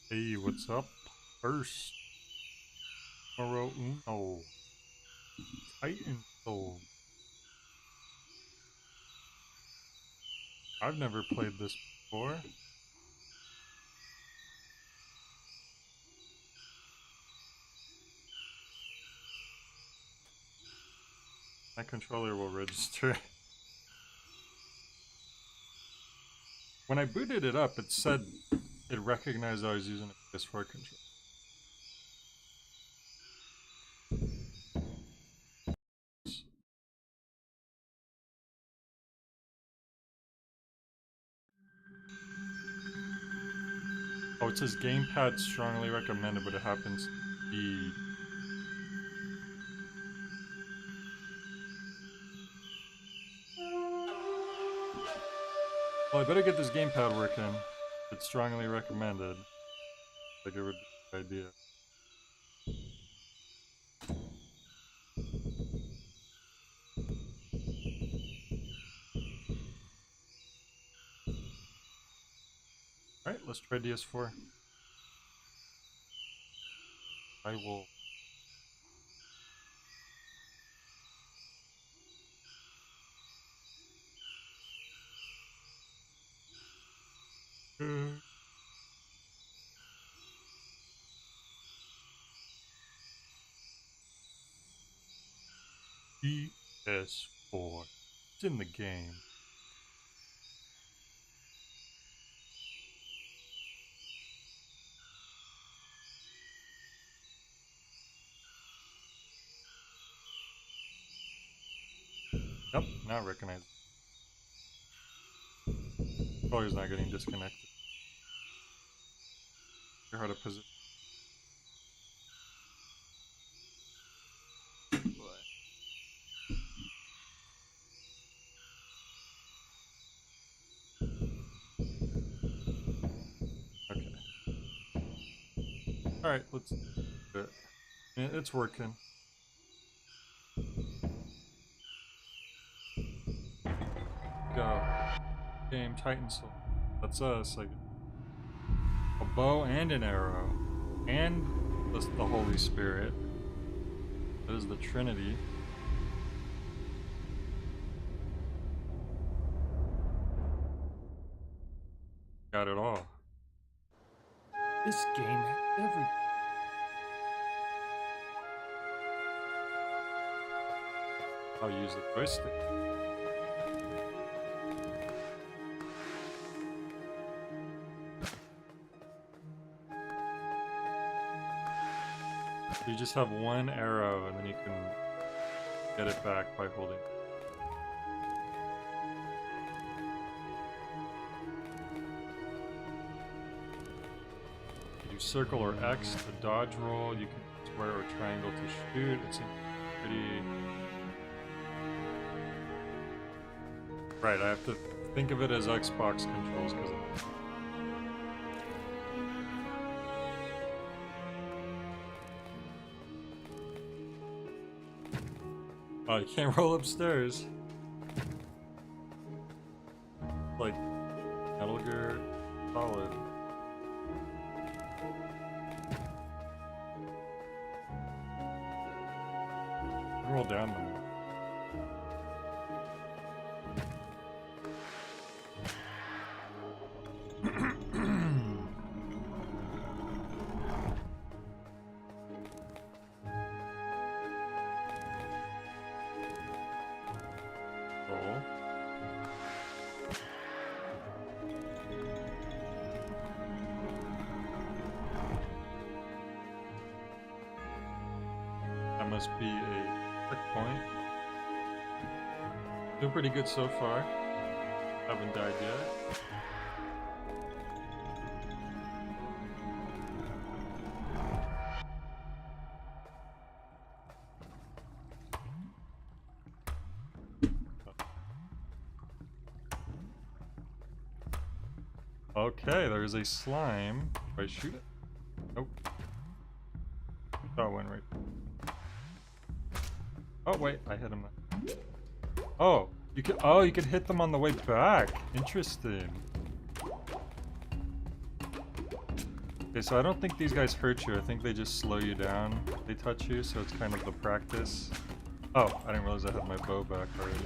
Hey, what's up? First, Moro Uno, Titan Soul. I've never played this before. My controller will register. When I booted it up, it said it recognized I was using a PS4 controller. Oh, it says gamepad strongly recommended, but it happens to be... Well, I better get this gamepad working. It's strongly recommended. Like it would be a good idea. Alright, let's try DS4. I will... PS4. It's in the game. Yep, now recognize. Controller's not getting disconnected. You're how to position. Okay. Alright, let's do it. Yeah, it's working. Go. Game Titan Soul. That's us. Like a bow and an arrow. And the Holy Spirit. That is the Trinity. Got it all. This game has everything. I'll use the joystick. You just have one arrow and then you can get it back by holding. You do circle or X to dodge roll, you can square or triangle to shoot. It's pretty... Right, I have to think of it as Xbox controls because oh, you can't roll upstairs. Like Metal Gear Solid. Roll down them. That must be a checkpoint. Doing pretty good so far. Haven't died yet. Okay, there's a slime. Do I shoot it? Nope. Oh, it went right. Oh wait, I hit him. Oh, you could hit them on the way back. Interesting. Okay, so I don't think these guys hurt you. I think they just slow you down. They touch you, so it's kind of the practice. Oh, I didn't realize I had my bow back already.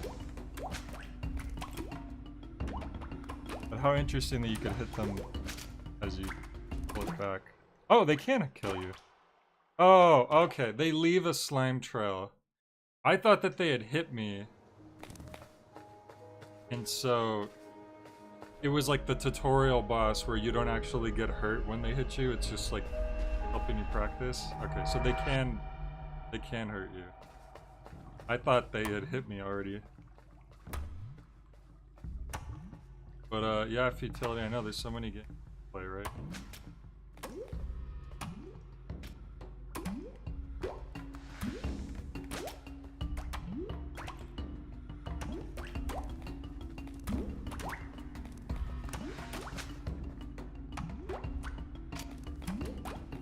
But how interesting that you could hit them as you pull it back. Oh, they can kill you. Oh, okay. They leave a slime trail. I thought that they had hit me. And so it was like the tutorial boss where you don't actually get hurt when they hit you. It's just like helping you practice. Okay, so they can hurt you. I thought they had hit me already. But yeah, futility. I know there's so many games to play, right?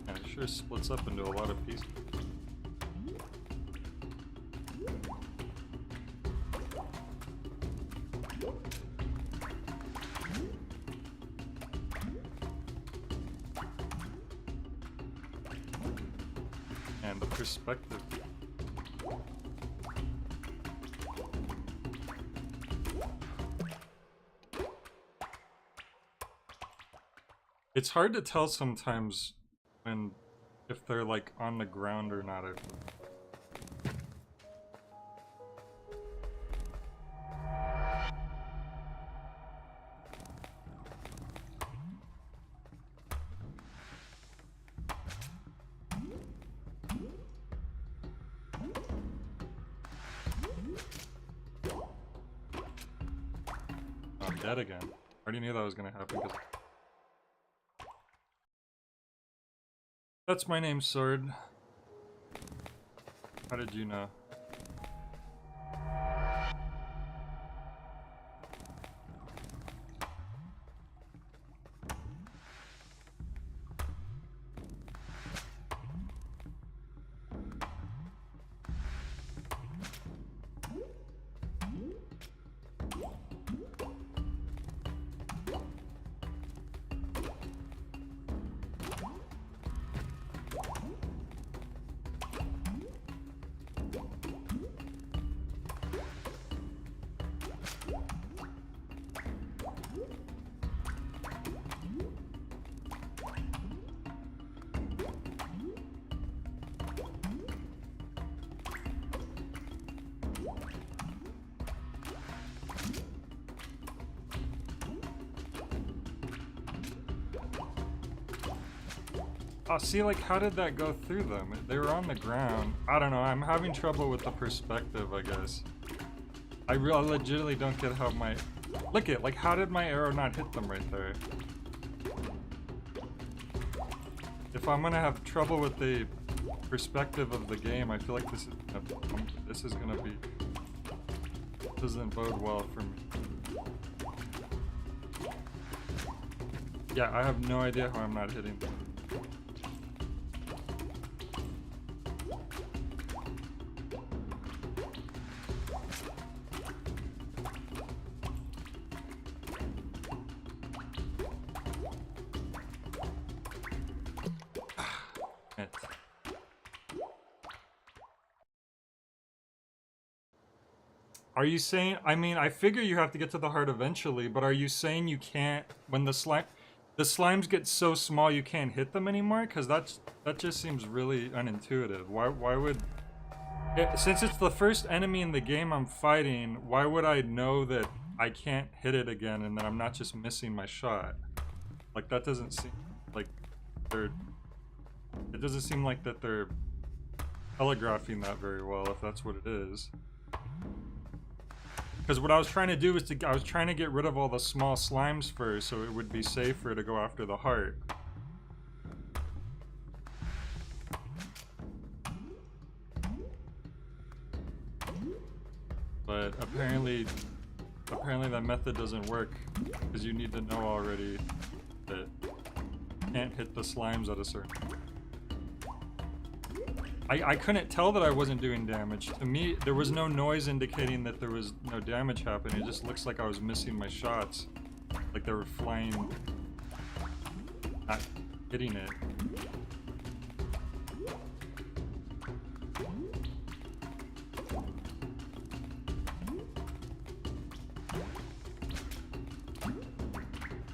Yeah, it sure splits up into a lot of pieces. And the perspective. It's hard to tell sometimes when if they're like on the ground or not. I'm dead again. I already knew that was gonna happen because that's my name, Sword. How did you know? Oh, see, like, how did that go through them? They were on the ground. I don't know, I'm having trouble with the perspective, I guess. I legitimately don't get how my... Look at, like, how did my arrow not hit them right there? If I'm gonna have trouble with the perspective of the game, I feel like this is gonna be... doesn't bode well for me. Yeah, I have no idea how I'm not hitting them. Are you saying, I mean, I figure you have to get to the heart eventually, but are you saying you can't, when the slimes get so small you can't hit them anymore? Because that just seems really unintuitive. Why would, since it's the first enemy in the game I'm fighting, why would I know that I can't hit it again and that I'm not just missing my shot? Like, that doesn't seem like it doesn't seem like that they're telegraphing that very well, if that's what it is. Because what I was trying to do is I was trying to get rid of all the small slimes first, so it would be safer to go after the heart. But apparently that method doesn't work, because you need to know already that you can't hit the slimes at a certain point. I couldn't tell that I wasn't doing damage. To me, there was no noise indicating that there was no damage happening. It just looks like I was missing my shots. Like they were flying. hitting it.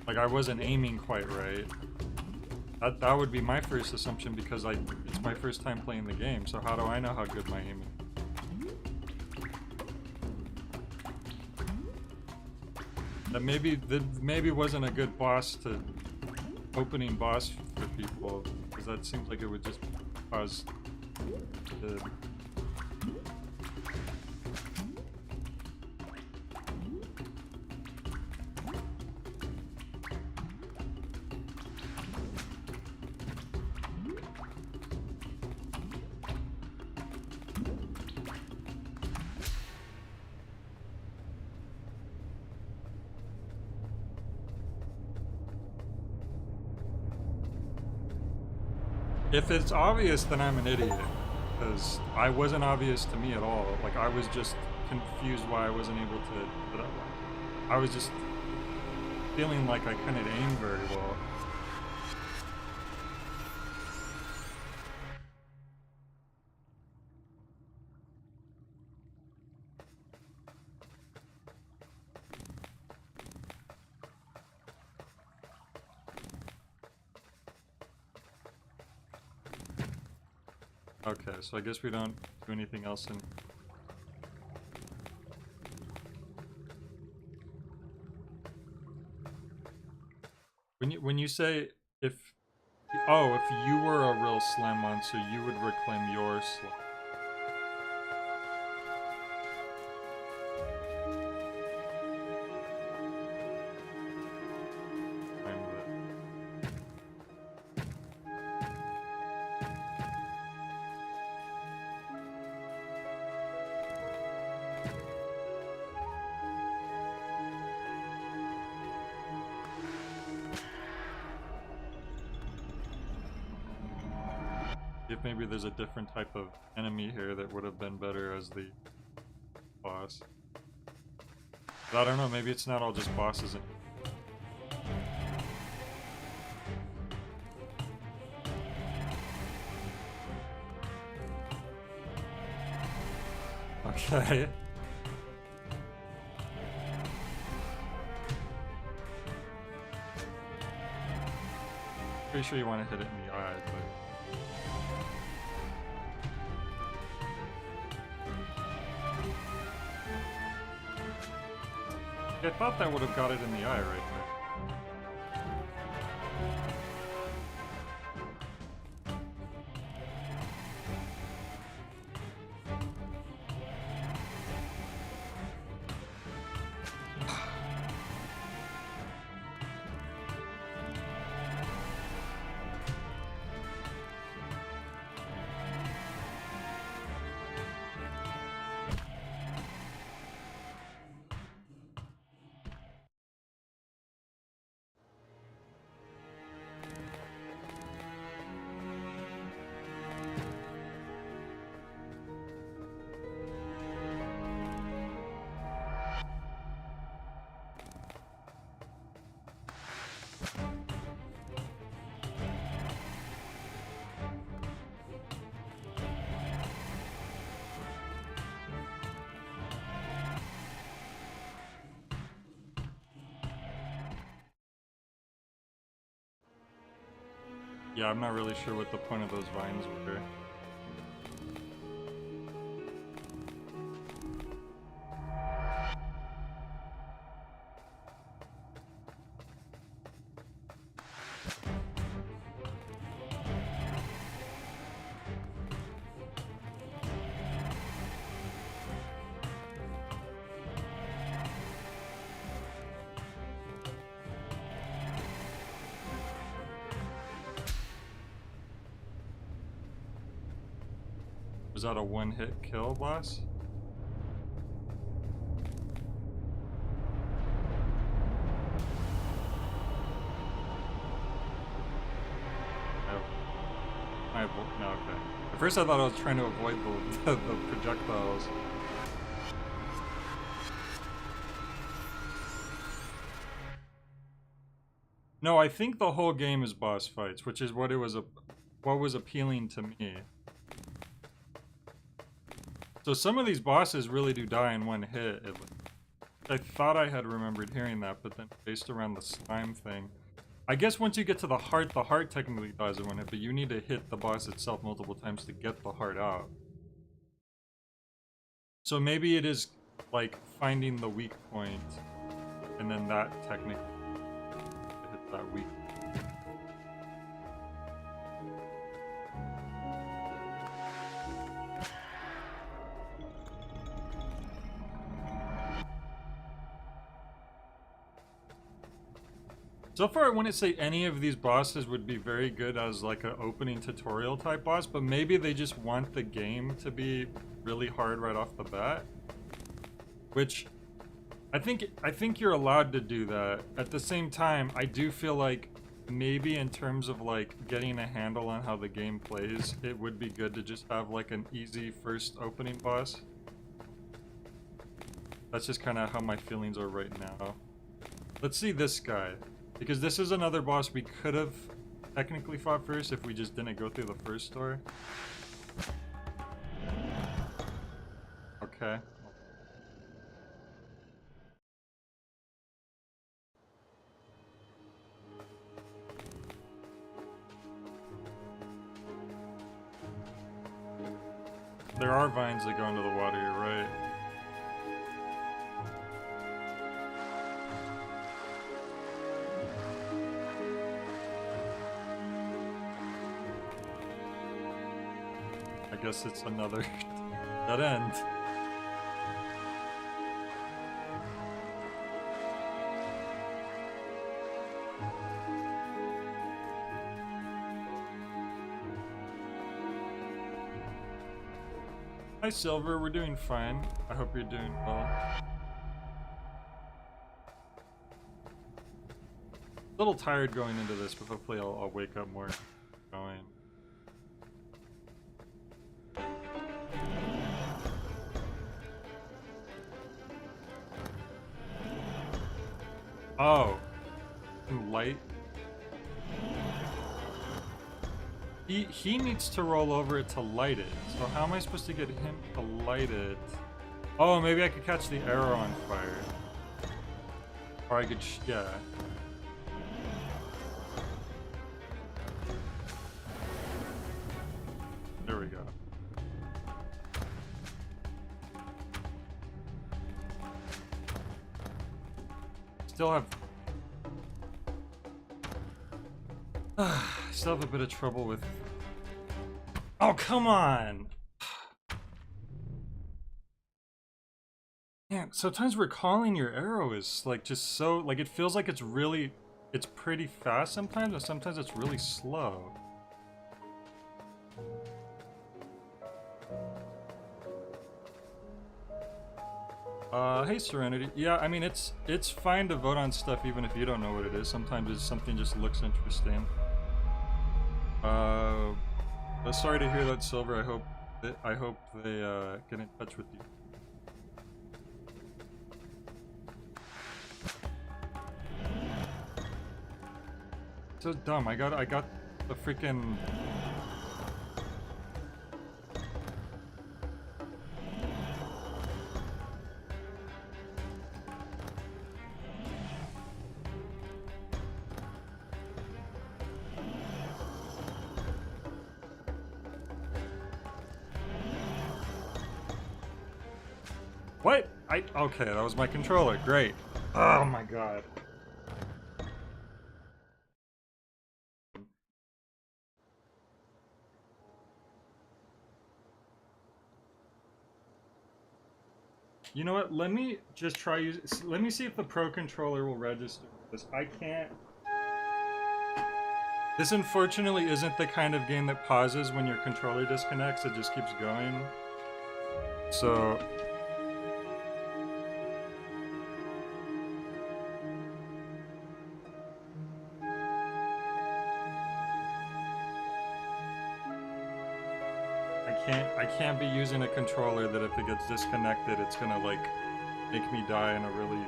Like I wasn't aiming quite right. That would be my first assumption because it's my first time playing the game, so how do I know how good my aim is? That maybe wasn't a good opening boss for people, because that seems like it would just cause the... If it's obvious, then I'm an idiot, because I wasn't obvious to me at all. Like, I was just confused why I wasn't able to... I was just feeling like I couldn't aim very well. Okay, so I guess we don't do anything else in... When you say if you were a real slime monster, you would reclaim your slime. If maybe there's a different type of enemy here that would have been better as the boss. But I don't know, maybe it's not all just bosses. Okay. Pretty sure you want to hit it in the eye, but... I thought that would have got it in the eye right there. Yeah, I'm not really sure what the point of those vines were. Was that a one-hit kill, boss? No, okay. At first I thought I was trying to avoid the projectiles. No, I think the whole game is boss fights, which is what what was appealing to me. So some of these bosses really do die in one hit. I thought I had remembered hearing that, but then based around the slime thing. I guess once you get to the heart technically dies in one hit, but you need to hit the boss itself multiple times to get the heart out. So maybe it is like finding the weak point, and then that technically hit that weak. So far, I wouldn't say any of these bosses would be very good as like an opening tutorial type boss, but maybe they just want the game to be really hard right off the bat. Which, I think you're allowed to do that. At the same time, I do feel like maybe in terms of like getting a handle on how the game plays, it would be good to just have like an easy first opening boss. That's just kind of how my feelings are right now. Let's see this guy. Because this is another boss we could have technically fought first if we just didn't go through the first door. Okay. There are vines that go into the water, you're right. I guess it's another dead end. Hi Silver, we're doing fine. I hope you're doing well. A little tired going into this, but hopefully I'll wake up more going. Oh, light. He needs to roll over it to light it. So how am I supposed to get him to light it? Oh, maybe I could catch the arrow on fire. Or I could, yeah. There we go. Still have still have a bit of trouble with. Oh, come on! Man, sometimes recalling your arrow is like just so like it feels like it's pretty fast sometimes, and sometimes it's really slow. Hey Serenity. Yeah, I mean it's fine to vote on stuff even if you don't know what it is. Sometimes it's something just looks interesting. Sorry to hear that, Silver. I hope they get in touch with you. So dumb. I got the freaking. What? Okay, that was my controller. Great. Oh my god. You know what? Let me just try let me see if the Pro Controller will register this. I can't. This unfortunately isn't the kind of game that pauses when your controller disconnects. It just keeps going. So I can't be using a controller that if it gets disconnected, it's gonna like make me die in a really.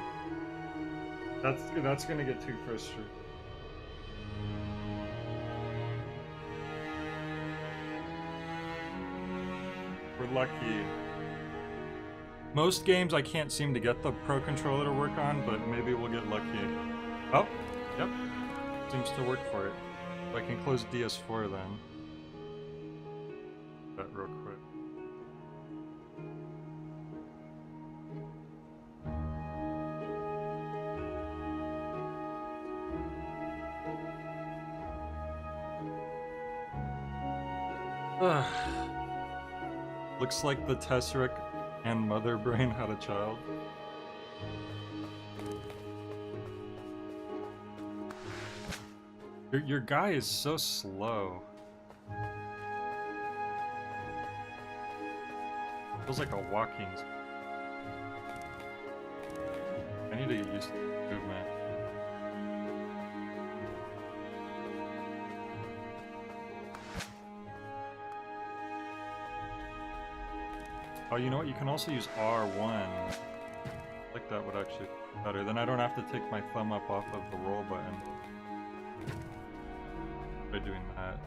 That's gonna get too frustrating. We're lucky. Most games I can't seem to get the Pro Controller to work on, but maybe we'll get lucky. Oh, yep. Seems to work for it. So I can close DS4 then. That real quick. Ugh. Looks like the Tesseract and Mother Brain had a child. Your guy is so slow. Feels like a walking. I need to get used to the movement. Oh, you know what? You can also use R1. I think that would actually be better. Then I don't have to take my thumb up off of the roll button by doing that.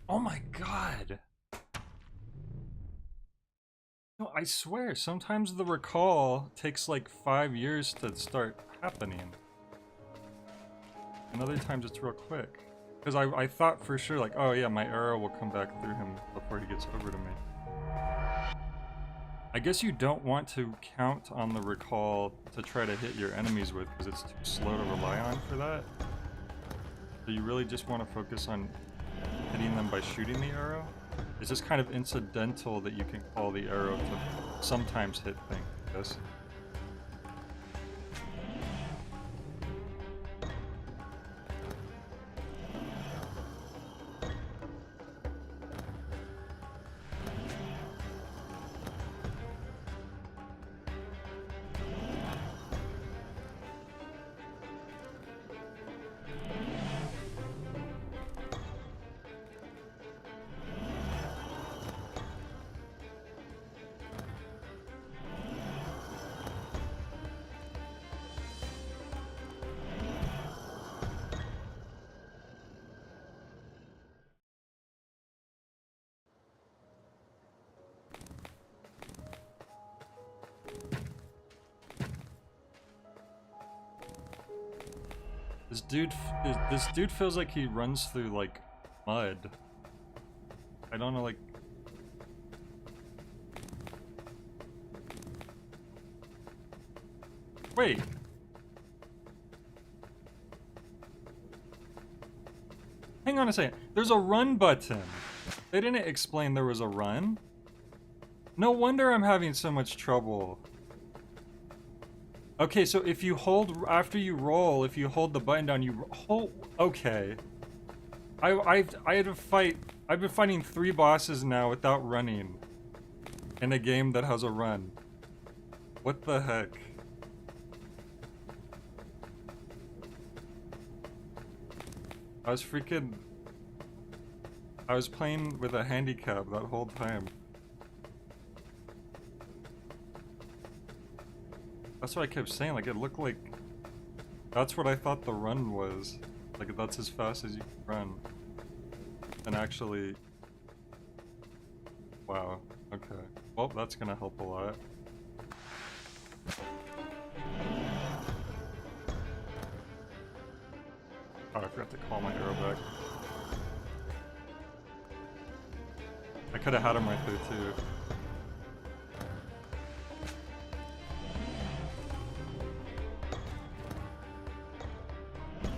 Oh my god! No, I swear, sometimes the recall takes like 5 years to start happening. And other times it's real quick. Because I thought for sure, like, oh yeah, my arrow will come back through him before he gets over to me. I guess you don't want to count on the recall to try to hit your enemies with, because it's too slow to rely on for that. So you really just want to focus on hitting them by shooting the arrow. It's just kind of incidental that you can call the arrow to sometimes hit things like this. This dude feels like he runs through like mud. I don't know, like. Wait. Hang on a second. There's a run button. They didn't explain there was a run. No wonder I'm having so much trouble. Okay, so if you hold, after you roll, if you hold the button down, you hold, okay. I had to fight, I've been fighting 3 bosses now without running. In a game that has a run. What the heck? I was playing with a handicap that whole time. That's what I kept saying, like it looked like... That's what I thought the run was. Like that's as fast as you can run. And actually... Wow, okay. Well, that's gonna help a lot. Oh, I forgot to call my arrow back. I could have had him right there too.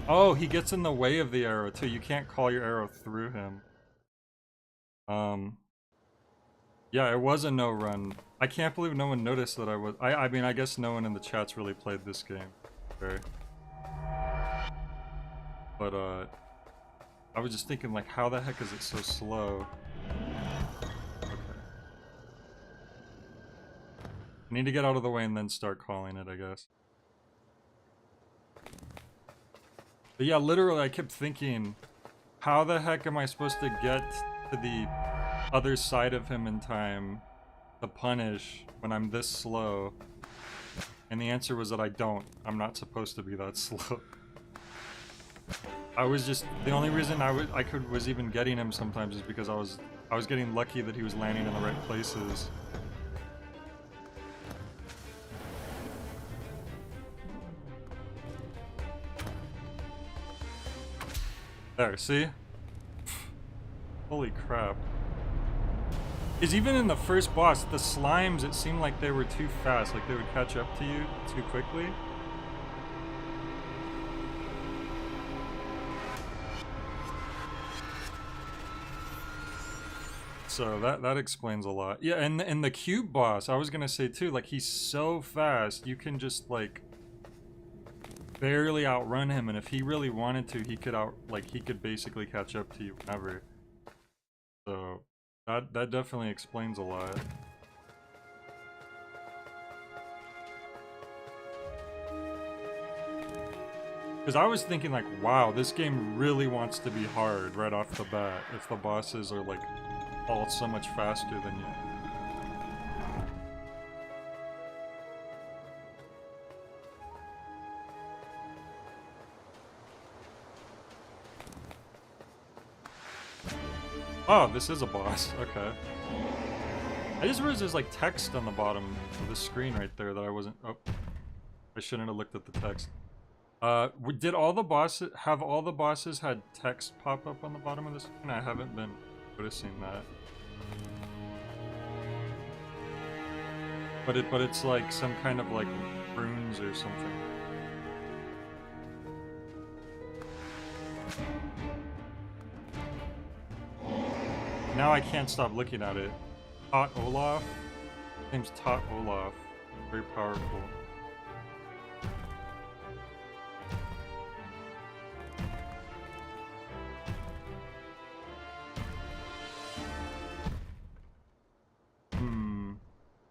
Oh, he gets in the way of the arrow too. You can't call your arrow through him. Yeah, it was a no run. I can't believe no one noticed that I was. I mean, I guess no one in the chat's really played this game. Okay. But I was just thinking, like, how the heck is it so slow? Okay. I need to get out of the way and then start calling it, I guess. But yeah, literally, I kept thinking, how the heck am I supposed to get to the other side of him in time to punish when I'm this slow? And the answer was that I don't. I'm not supposed to be that slow. I was just, the only reason I was even getting him sometimes is because I was getting lucky that he was landing in the right places. There, see? Holy crap. Because even in the first boss, the slimes, it seemed like they were too fast, like they would catch up to you too quickly. So that explains a lot. Yeah, and the cube boss, I was gonna say too, like he's so fast, you can just like barely outrun him, and if he really wanted to, he could basically catch up to you whenever. So that definitely explains a lot. Because I was thinking like, wow, this game really wants to be hard right off the bat if the bosses are like all so much faster than you. Oh, this is a boss. Okay. I just realized there's like text on the bottom of the screen right there that I wasn't... Oh. I shouldn't have looked at the text. Did all the bosses... Have all the bosses had text pop up on the bottom of the screen? I haven't been noticing that. But it's like some kind of like runes or something. Now I can't stop looking at it. Tot Olaf? His name's Tot Olaf. Very powerful.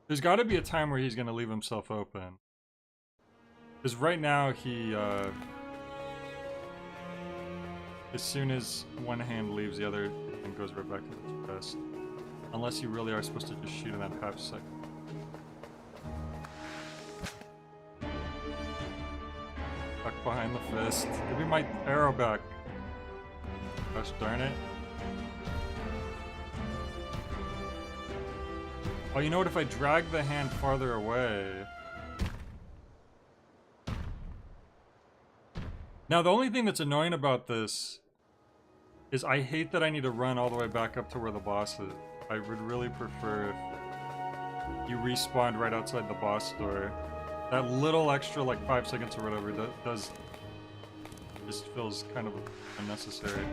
There's gotta be a time where he's gonna leave himself open. Because right now he, as soon as one hand leaves, the other hand goes right back to his chest. Unless you really are supposed to just shoot in that half second. Back behind the fist. Give me my arrow back. Gosh darn it. Oh, you know what? If I drag the hand farther away... Now, the only thing that's annoying about this is I hate that I need to run all the way back up to where the boss is. I would really prefer if you respawned right outside the boss door. That little extra, like, 5 seconds or whatever, that does... just feels kind of unnecessary.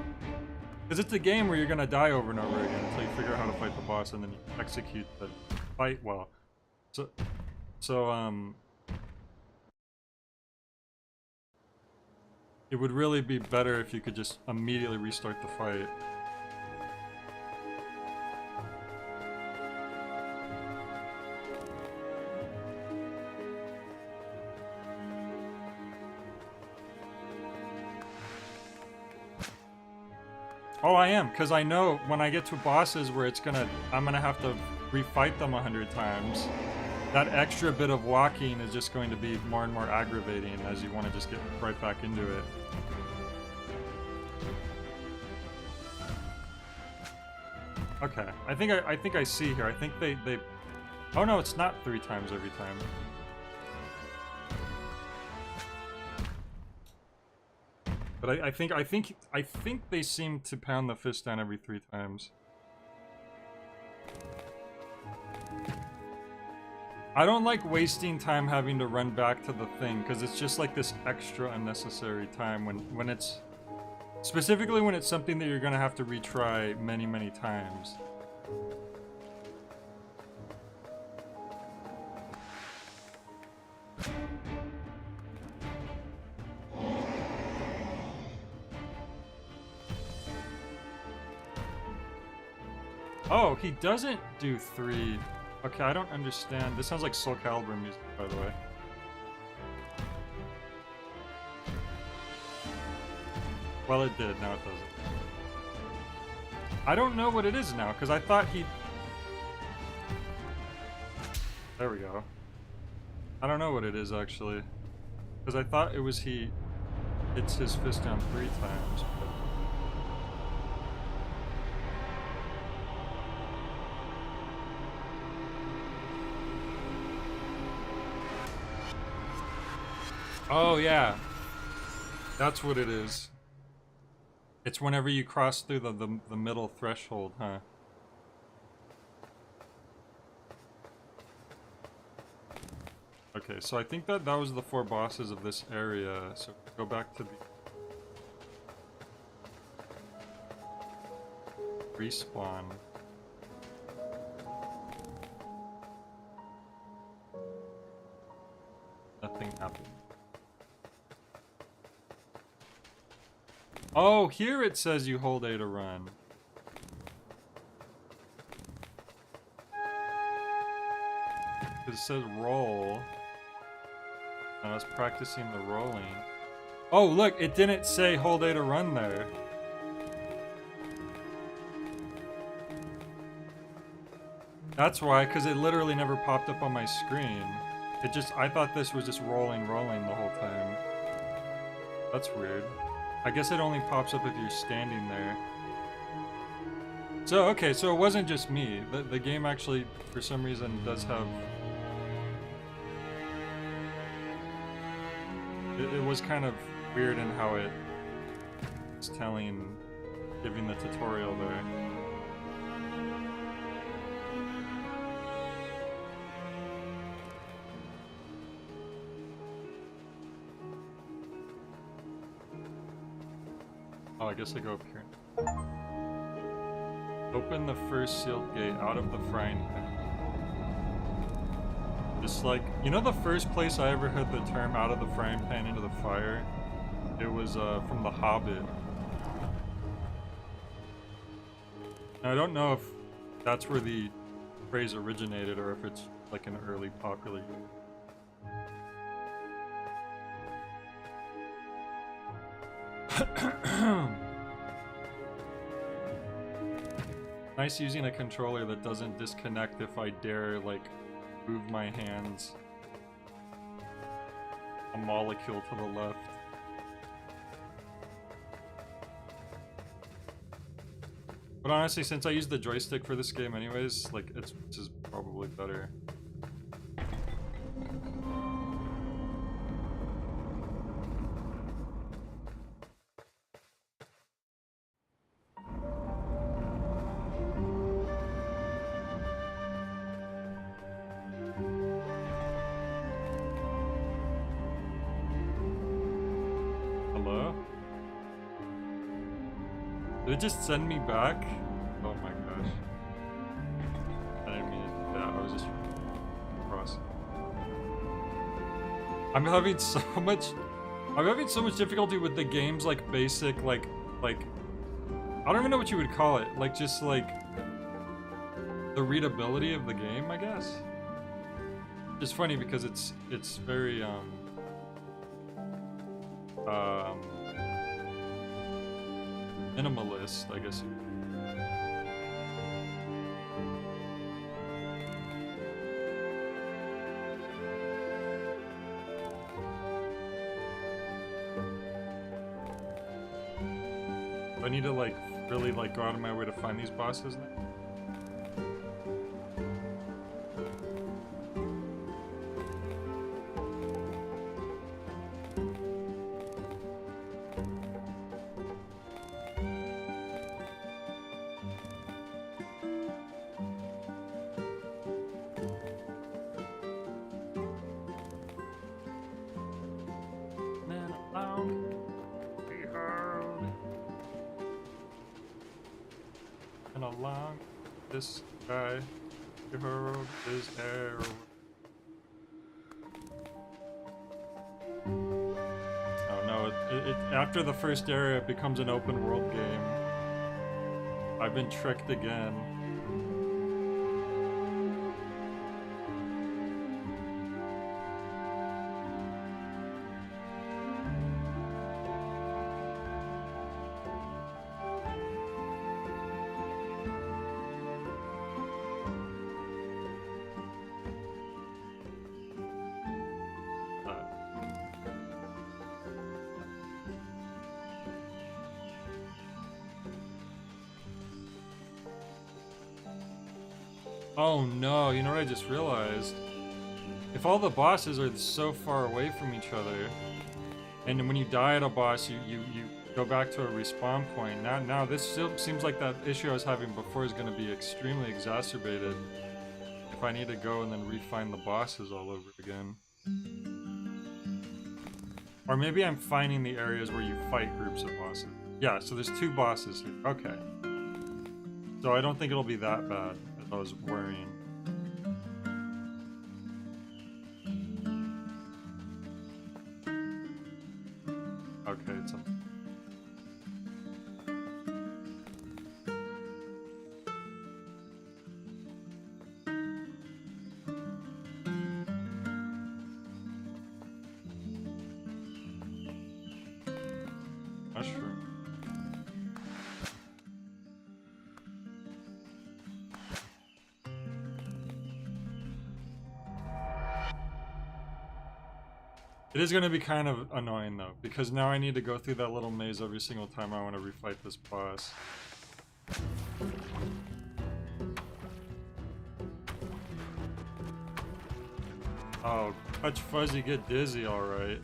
Because it's a game where you're gonna die over and over again until you figure out how to fight the boss, and then you execute the fight well. So, it would really be better if you could just immediately restart the fight. Oh, I am, because I know when I get to bosses where I'm gonna have to refight them 100 times, that extra bit of walking is just going to be more and more aggravating as you want to just get right back into it. Okay, I think I see here. I think they oh no, it's not 3 times every time. But I think they seem to pound the fist down every 3 times. I don't like wasting time having to run back to the thing, because it's just like this extra unnecessary time when it's... Specifically when it's something that you're gonna have to retry many, many times. Oh, he doesn't do 3. Okay, I don't understand. This sounds like Soul Calibur music, by the way. Well, it did. Now it doesn't. I don't know what it is now, because I thought he... There we go. I don't know what it is, actually. Because I thought it was he hits his fist down 3 times. Oh, yeah. That's what it is. It's whenever you cross through the middle threshold, huh? Okay, so I think that was the 4 bosses of this area. So go back to the respawn. Nothing happened. Oh, here it says you hold A to run. It says roll. And I was practicing the rolling. Oh, look, it didn't say hold A to run there. That's why, because it literally never popped up on my screen. It just, I thought this was just rolling the whole time. That's weird. I guess it only pops up if you're standing there. So, okay, so it wasn't just me. The game actually, for some reason, does have... It was kind of weird in how it was giving the tutorial there. Oh, I guess I go up here. Open the first sealed gate out of the frying pan. Just like, you know the first place I ever heard the term out of the frying pan into the fire? It was from The Hobbit. Now, I don't know if that's where the phrase originated or if it's like an early popular use. Nice using a controller that doesn't disconnect if I dare, like, move my hands a molecule to the left. But honestly, since I use the joystick for this game anyways, like, this is probably better. Did it just send me back? Oh my gosh. I didn't mean to do that. I was just across. I'm having so much difficulty with the game's like basic like I don't even know what you would call it. Like just like the readability of the game, I guess. It's funny because it's very minimalist, I guess. I need to like really like go out of my way to find these bosses now. Along this guy, behold his arrow. Oh no! After the first area, it becomes an open world game. I've been tricked again. Oh no, you know what I just realized? If all the bosses are so far away from each other, and then when you die at a boss, you go back to a respawn point. Now this still seems like that issue I was having before is going to be extremely exacerbated if I need to go and then refine the bosses all over again. Or maybe I'm finding the areas where you fight groups of bosses. Yeah, so there's 2 bosses here. Okay. So I don't think it'll be that bad as I was worrying. Okay, it's up. Mushroom. It is going to be kind of annoying though, because now I need to go through that little maze every single time I want to refight this boss. Oh, touch Fuzzy, get dizzy, alright.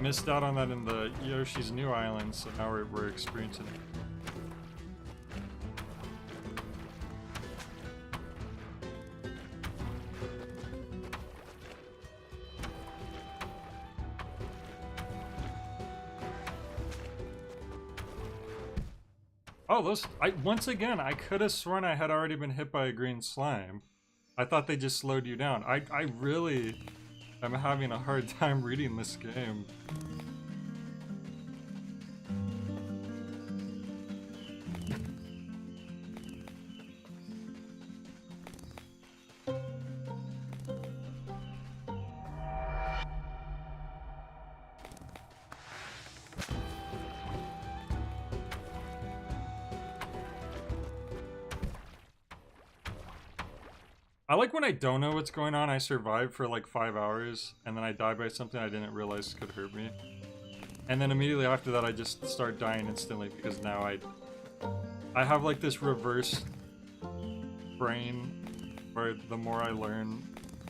Missed out on that in the Yoshi's New Island, so now we're experiencing it. Oh, those... once again, I could have sworn I had already been hit by a green slime. I thought they just slowed you down. I really am having a hard time reading this game. I like when I don't know what's going on, I survive for like 5 hours, and then I die by something I didn't realize could hurt me. And then immediately after that I just start dying instantly, because now I have like this reverse brain, where the more I learn,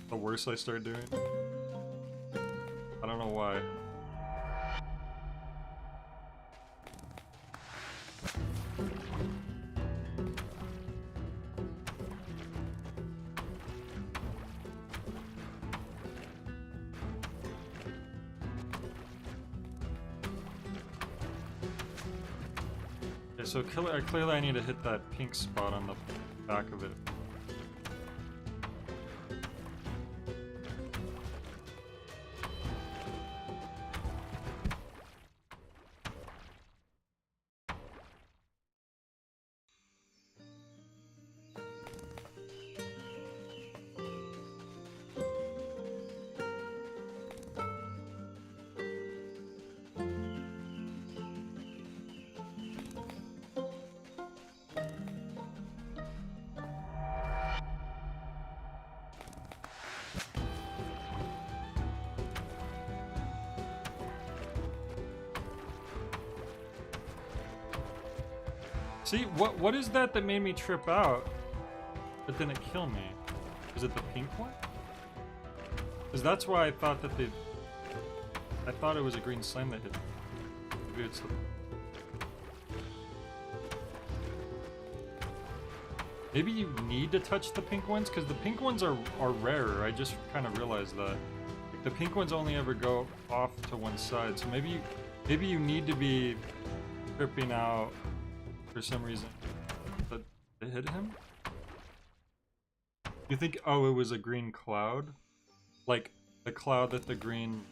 the worse I start doing. I don't know why. So clearly I need to hit that pink spot on the back of it. See, what is that made me trip out, but didn't kill me? Is it the pink one? Because that's why I thought that I thought it was a green slime that hit me. Maybe it's the... Maybe you need to touch the pink ones, because the pink ones are rarer. I just kind of realized that. Like, the pink ones only ever go off to one side, so maybe you need to be tripping out for some reason. But it hit him? You think, oh, it was a green cloud? Like, the cloud that the green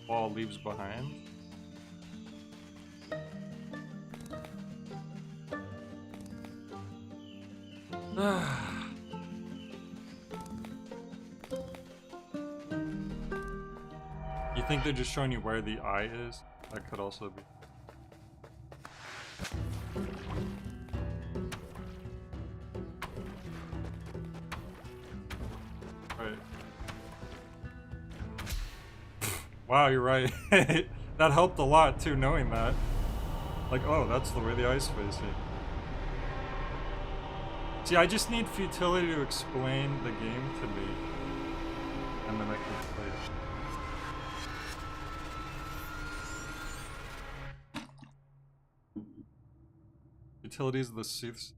ball leaves behind? You think they're just showing you where the eye is? That could also be. Right. Wow, you're right. That helped a lot too, knowing that. Like, oh, that's the way the eye's facing. See, I just need Futility to explain the game to me, and then I can play it. Futility is the sooths.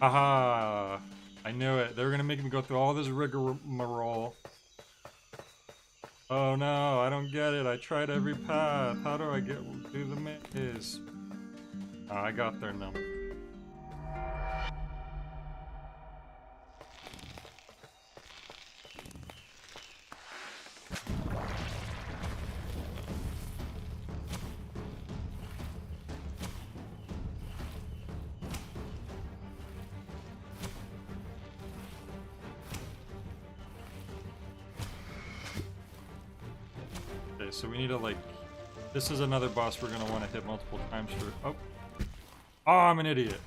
Aha! I knew it. They were gonna make me go through all this rigmarole. Oh no, I don't get it. I tried every path. How do I get through the maze? Ah, I got their number. So we need to like, this is another boss we're gonna want to hit multiple times for. Oh, I'm an idiot.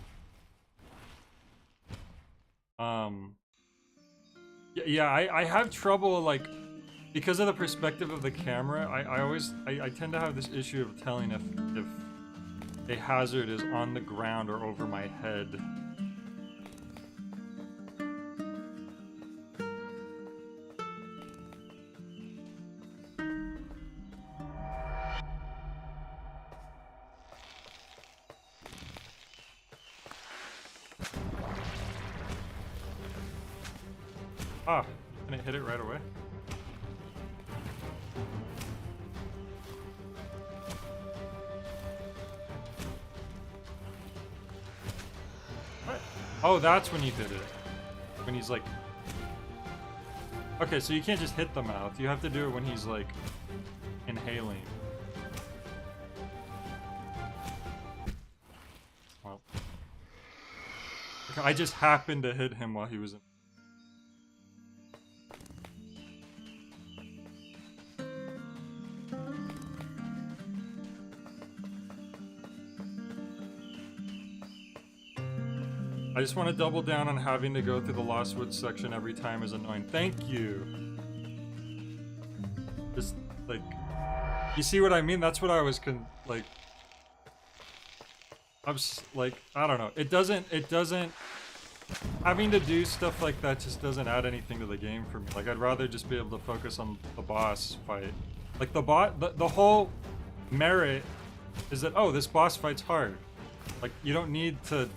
Yeah, I have trouble like, because of the perspective of the camera. I tend to have this issue of telling if a hazard is on the ground or over my head. Ah, can I hit it right away? What? Oh, that's when you hit it. When he's like... Okay, so you can't just hit the mouth. You have to do it when he's like inhaling. Well, I just happened to hit him while he was in. I just want to double down on having to go through the Lost Woods section every time is annoying. Thank you. Just like, you see what I mean? That's what I was like. I'm like, I don't know. It doesn't. Having to do stuff like that just doesn't add anything to the game for me. Like, I'd rather just be able to focus on the boss fight. Like the whole merit is that, oh, this boss fight's hard. Like, you don't need to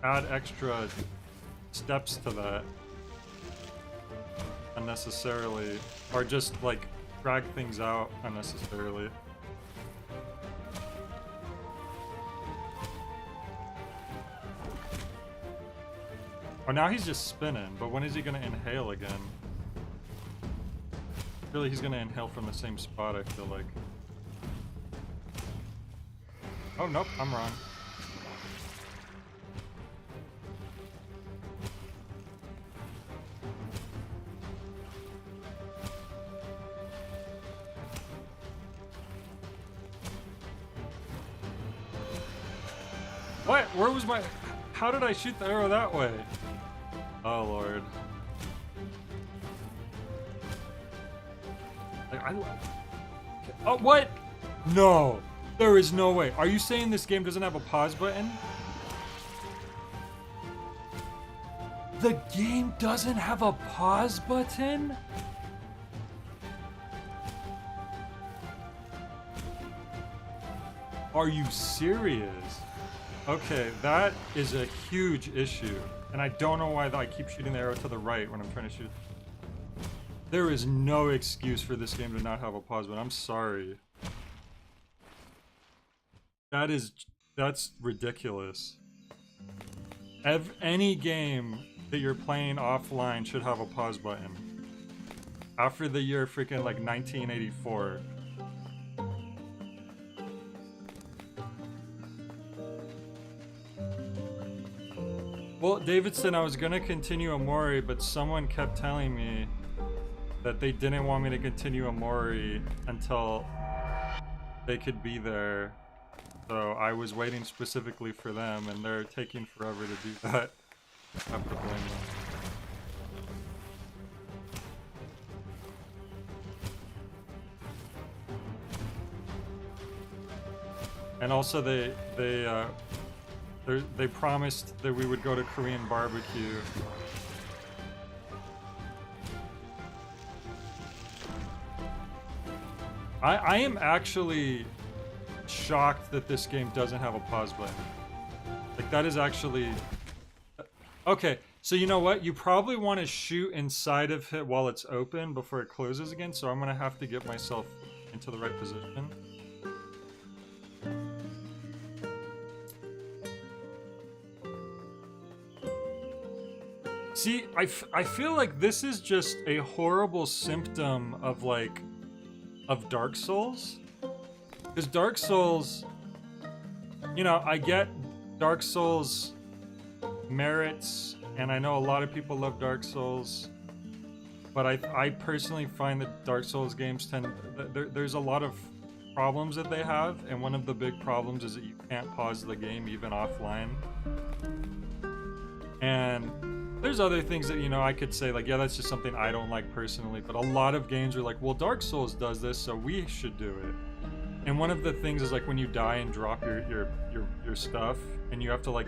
add extra steps to that unnecessarily, or just like drag things out unnecessarily. Oh, now he's just spinning, but when is he gonna inhale again? Really, he's gonna inhale from the same spot, I feel like. Oh, nope, I'm wrong. What? Where was my... How did I shoot the arrow that way? Oh, Lord. Like, oh, what? No. There is no way. Are you saying this game doesn't have a pause button? The game doesn't have a pause button? Are you serious? Okay, that is a huge issue. And I don't know why I keep shooting the arrow to the right when I'm trying to shoot. There is no excuse for this game to not have a pause button. I'm sorry. That's ridiculous. Any game that you're playing offline should have a pause button. After the year freaking like 1984. Well, Davidson, I was gonna continue Amori, but someone kept telling me that they didn't want me to continue Amori until they could be there. So I was waiting specifically for them, and they're taking forever to do that. I have to blame them. And also they promised that we would go to Korean barbecue. I am actually shocked that this game doesn't have a pause button. Like, that is actually... Okay, so you know what? You probably want to shoot inside of it while it's open before it closes again, so I'm gonna have to get myself into the right position. See, I feel like this is just a horrible symptom of, like, of Dark Souls. Because Dark Souls, you know, I get Dark Souls merits, and I know a lot of people love Dark Souls, but I personally find that Dark Souls games there's a lot of problems that they have, and one of the big problems is that you can't pause the game even offline. And there's other things that, you know, I could say, like, yeah, that's just something I don't like personally, but a lot of games are like, well, Dark Souls does this, so we should do it. And one of the things is, like, when you die and drop your stuff, and you have to, like,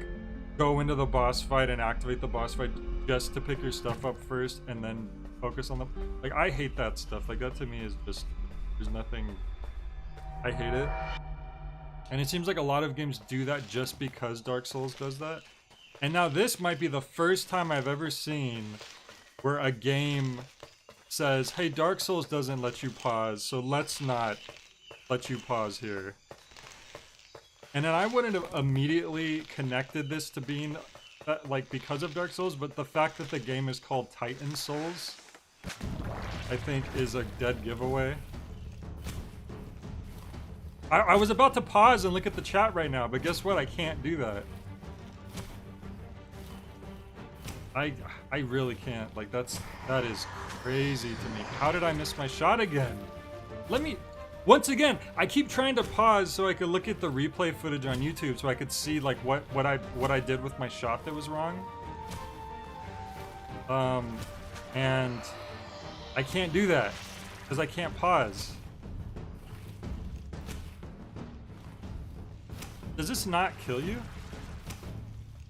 go into the boss fight and activate the boss fight just to pick your stuff up first and then focus on them. Like, I hate that stuff. Like, that to me is just, there's nothing, I hate it. And it seems like a lot of games do that just because Dark Souls does that. And now this might be the first time I've ever seen where a game says, hey, Dark Souls doesn't let you pause, so let's not let you pause here. And then I wouldn't have immediately connected this to being, like, because of Dark Souls, but the fact that the game is called Titan Souls, I think, is a dead giveaway. I was about to pause and look at the chat right now, but guess what? I can't do that. I really can't. Like, that is crazy to me. How did I miss my shot again? Once again, I keep trying to pause so I could look at the replay footage on YouTube so I could see, like, what I did with my shot that was wrong. And I can't do that because I can't pause. Does this not kill you?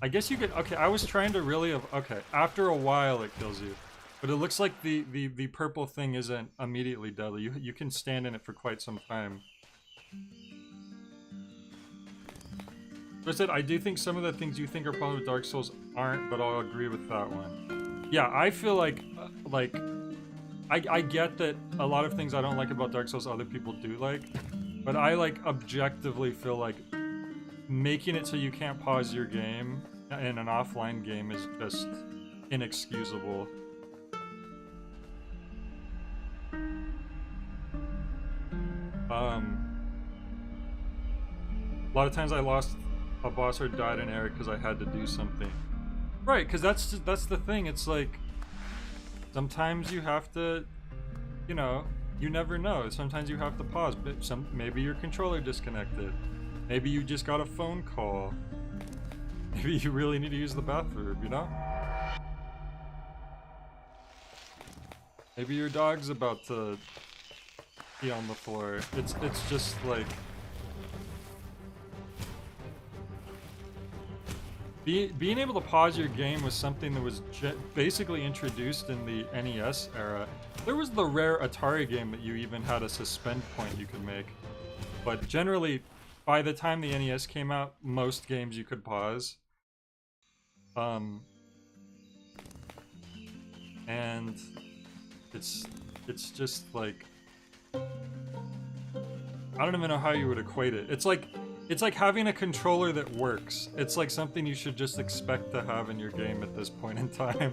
I guess you could, okay, I was trying to really, okay, after a while it kills you. But it looks like the purple thing isn't immediately deadly. You can stand in it for quite some time. So I said, I do think some of the things you think are problems with Dark Souls aren't, but I'll agree with that one. Yeah, I feel like I get that a lot of things I don't like about Dark Souls other people do like, but I, like, objectively feel like making it so you can't pause your game in an offline game is just inexcusable. A lot of times I lost a boss or died in Eric because I had to do something. Right, because that's the thing. It's like sometimes you have to, you know, you never know. Sometimes you have to pause, but maybe your controller disconnected. Maybe you just got a phone call. Maybe you really need to use the bathroom, you know? Maybe your dog's about to pee on the floor. It's just like... Being able to pause your game was something that was basically introduced in the NES era. There was the rare Atari game that you even had a suspend point you could make. But generally, by the time the NES came out, most games you could pause. And it's just like, I don't even know how you would equate it. It's like having a controller that works. It's like something you should just expect to have in your game at this point in time.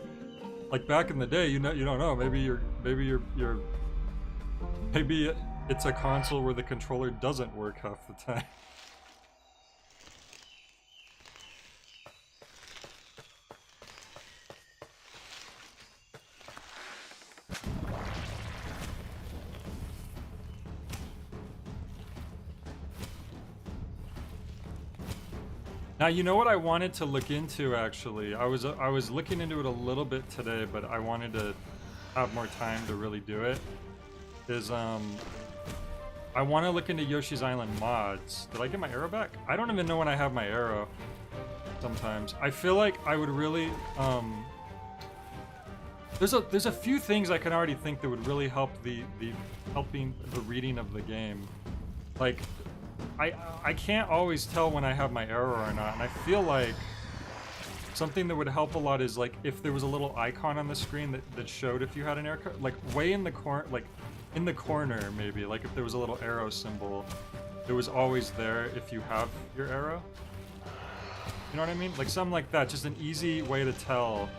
Like back in the day, you don't know. Maybe it's a console where the controller doesn't work half the time. Now, you know what I wanted to look into, actually? I was looking into it a little bit today, but I wanted to have more time to really do it. I want to look into Yoshi's Island mods. Did I get my arrow back? I don't even know when I have my arrow. Sometimes I feel like I would really there's a few things I can already think that would really help helping the reading of the game. Like I can't always tell when I have my arrow or not, and I feel like something that would help a lot is like if there was a little icon on the screen that showed if you had an arrow, like way in the corner, like in the corner maybe, like if there was a little arrow symbol, it was always there if you have your arrow. You know what I mean? Like something like that, just an easy way to tell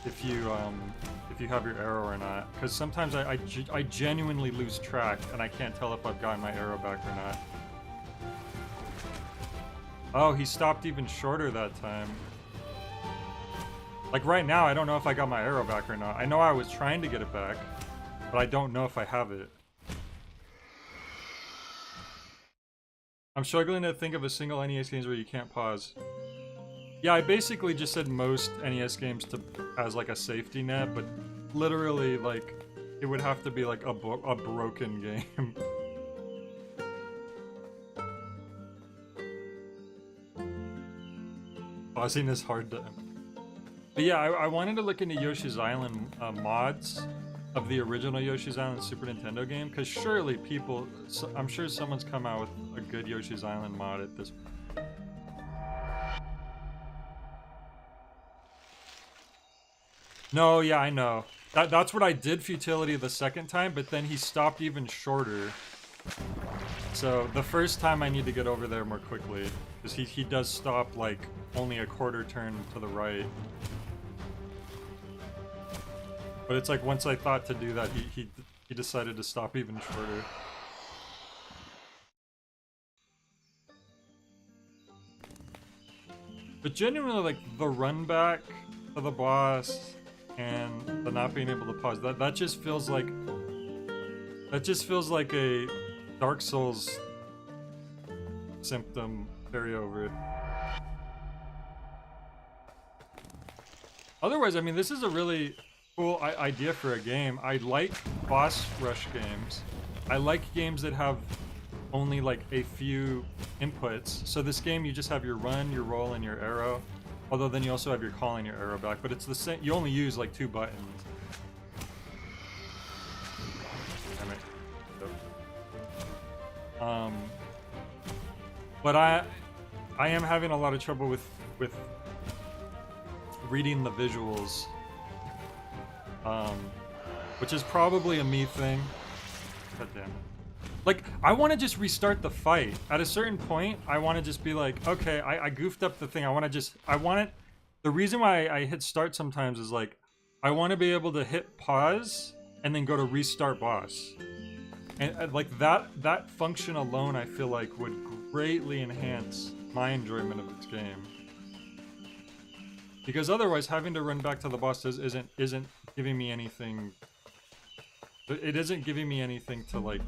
if you have your arrow or not. Because sometimes I genuinely lose track and I can't tell if I've gotten my arrow back or not. Oh, he stopped even shorter that time. Like right now, I don't know if I got my arrow back or not. I know I was trying to get it back, but I don't know if I have it. I'm struggling to think of a single NES games where you can't pause. Yeah, I basically just said most NES games as like a safety net, but literally like it would have to be like a broken game. Pausing is hard to... But yeah, I wanted to look into Yoshi's Island mods of the original Yoshi's Island Super Nintendo game, because surely people... I'm sure someone's come out with a good Yoshi's Island mod at this point. No, yeah, I know. That's what I did Futility the second time, but then he stopped even shorter. So the first time I need to get over there more quickly, because he does stop like only a quarter turn to the right. But it's like once I thought to do that, he decided to stop even shorter. But genuinely, like the run back to the boss and the not being able to pause, that just feels like a Dark Souls symptom carryover. Otherwise, I mean, this is a really cool idea for a game. I like boss rush games. I like games that have only like a few inputs. So this game, you just have your run, your roll, and your arrow. Although then you also have your call and your arrow back, but it's the same. You only use like 2 buttons. Damn it. But I am having a lot of trouble with reading the visuals, which is probably a me thing. God damn it. Like, I want to just restart the fight. At a certain point, I want to just be like, okay, I goofed up the thing. The reason why I hit start sometimes is like, I want to be able to hit pause and then go to restart boss. And like that function alone, I feel like would greatly enhance my enjoyment of this game. Because otherwise, having to run back to the boss isn't giving me anything. It isn't giving me anything to like.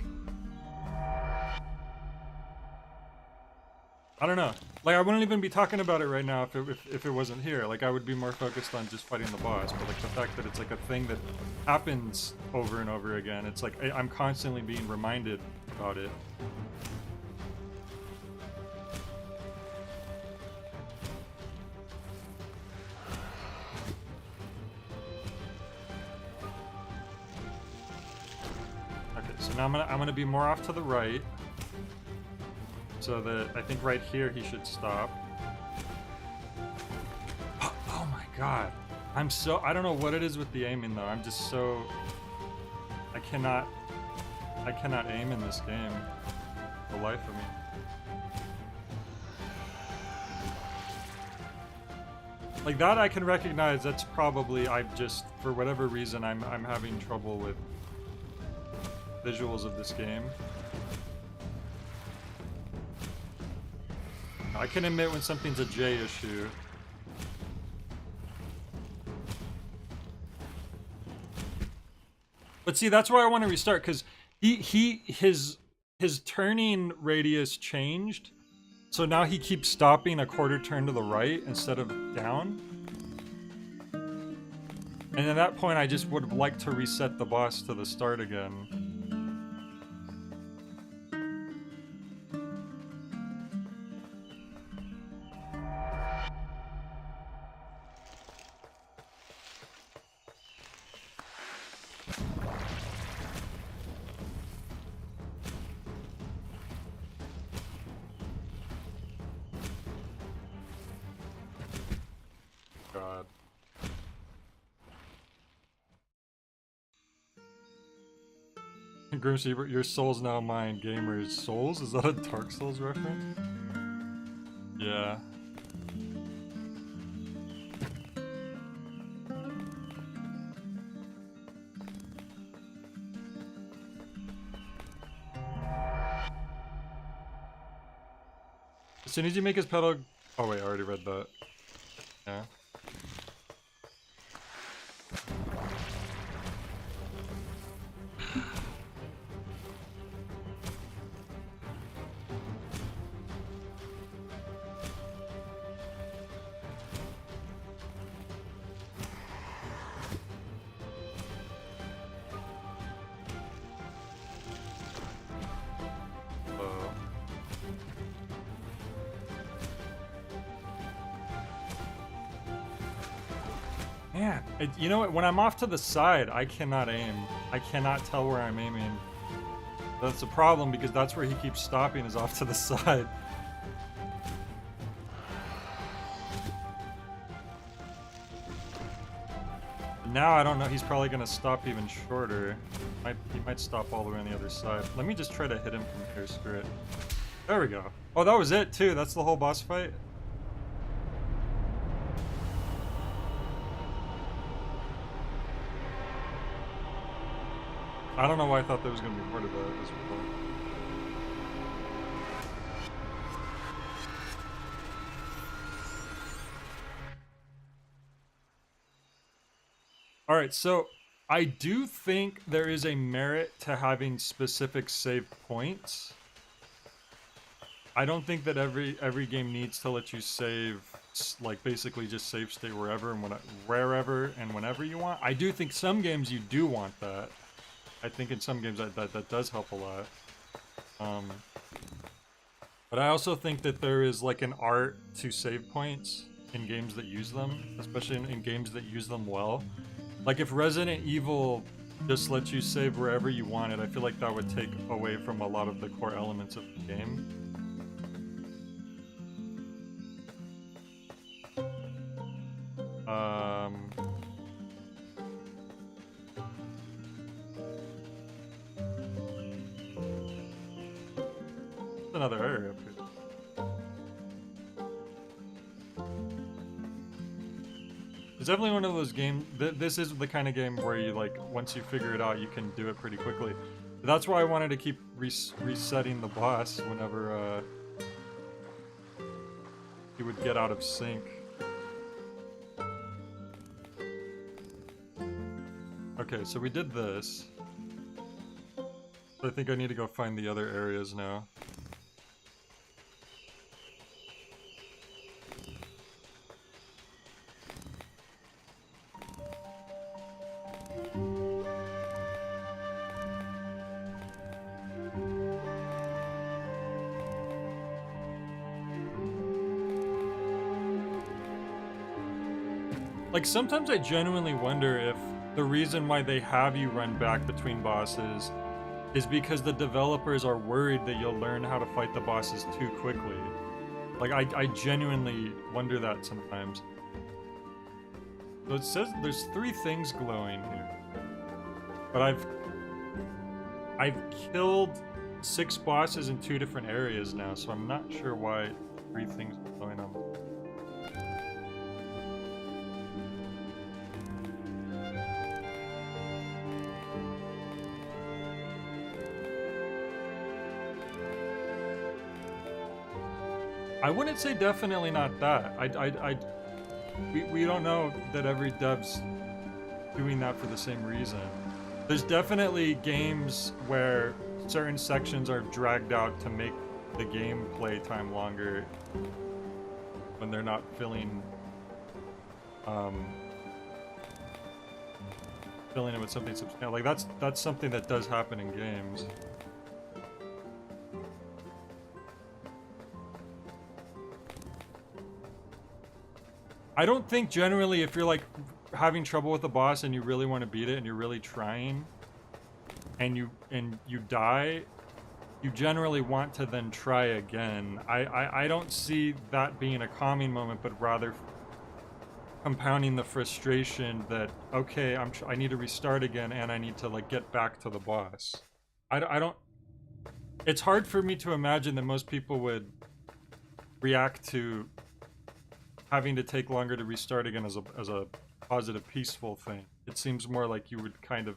I don't know. Like, I wouldn't even be talking about it right now if it wasn't here. Like, I would be more focused on just fighting the boss. But like the fact that it's like a thing that happens over and over again, it's like I'm constantly being reminded about it. Okay, so now I'm gonna be more off to the right. So that I think right here he should stop. Oh my god. I don't know what it is with the aiming though. I'm just so... I cannot aim in this game. For the life of me. Like that I can recognize, that's probably, for whatever reason, I'm having trouble with visuals of this game. I can admit when something's a J issue. But see, that's why I want to restart, because his turning radius changed, So now he keeps stopping a quarter turn to the right instead of down. And at that point, I just would have liked to reset the boss to the start again. God. Grimsy, your soul's now mine, gamers. Souls? Is that a Dark Souls reference? Yeah. As soon as you make his pedal... Oh wait, I already read that. Yeah. Man, you know what? When I'm off to the side, I cannot aim. I cannot tell where I'm aiming. That's a problem because that's where he keeps stopping, is off to the side. Now I don't know. He's probably gonna stop even shorter. He might stop all the way on the other side. Let me just try to hit him from here. Screw it. There we go. Oh, that was it too. That's the whole boss fight. I don't know why I thought there was going to be more to that as well. Alright, so I do think there is a merit to having specific save points. I don't think that every game needs to let you save, like basically just save state wherever and wherever and whenever you want. I do think some games you do want that. I think in some games that does help a lot. But I also think that there is like an art to save points in games that use them, especially in games that use them well. Like if Resident Evil just lets you save wherever you want it, I feel like that would take away from a lot of the core elements of the game. Another area up here. It's definitely one of those games. This is the kind of game where you like once you figure it out, you can do it pretty quickly. That's why I wanted to keep resetting the boss whenever he would get out of sync. Okay, so we did this. I think I need to go find the other areas now. Like, sometimes I genuinely wonder if the reason why they have you run back between bosses is because the developers are worried that you'll learn how to fight the bosses too quickly. Like, I genuinely wonder that sometimes. So it says there's 3 things glowing here. But I've killed 6 bosses in 2 different areas now, so I'm not sure why 3 things are glowing on. I wouldn't say definitely not that. We don't know that every dev's doing that for the same reason. There's definitely games where certain sections are dragged out to make the gameplay time longer when they're not filling filling it with something substantial. Like that's something that does happen in games. I don't think generally if you're like having trouble with the boss and you really want to beat it and you're really trying and you die, you generally want to then try again. I don't see that being a calming moment, but rather compounding the frustration that, okay, I need to restart again and I need to like get back to the boss. I don't, it's hard for me to imagine that most people would react to having to take longer to restart again as a positive, peaceful thing. It seems more like you would kind of...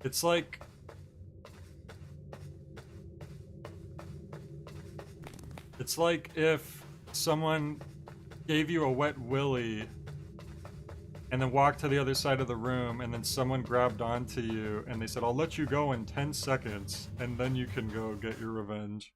It's like... It's like if someone gave you a wet willy and then walked to the other side of the room and then someone grabbed onto you and they said, I'll let you go in 10 seconds and then you can go get your revenge.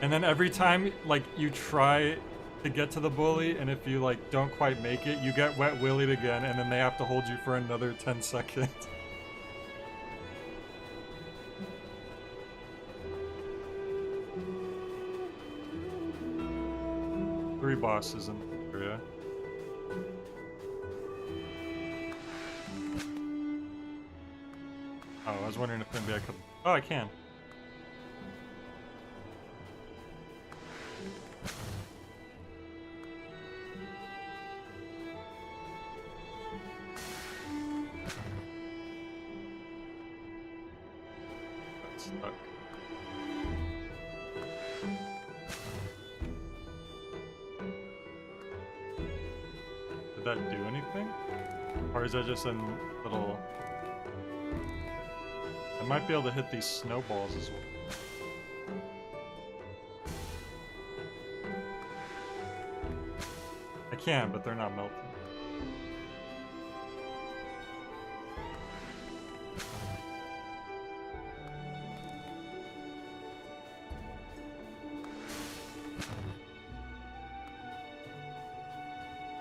And then every time, like, you try to get to the bully, and if you, like, don't quite make it, you get wet willied again, and then they have to hold you for another 10 seconds. Three bosses in the area. Oh, I was wondering if maybe I could... Oh, I can. Stuck. Did that do anything? Or is that just a little... I might be able to hit these snowballs as well. I can, but they're not melting.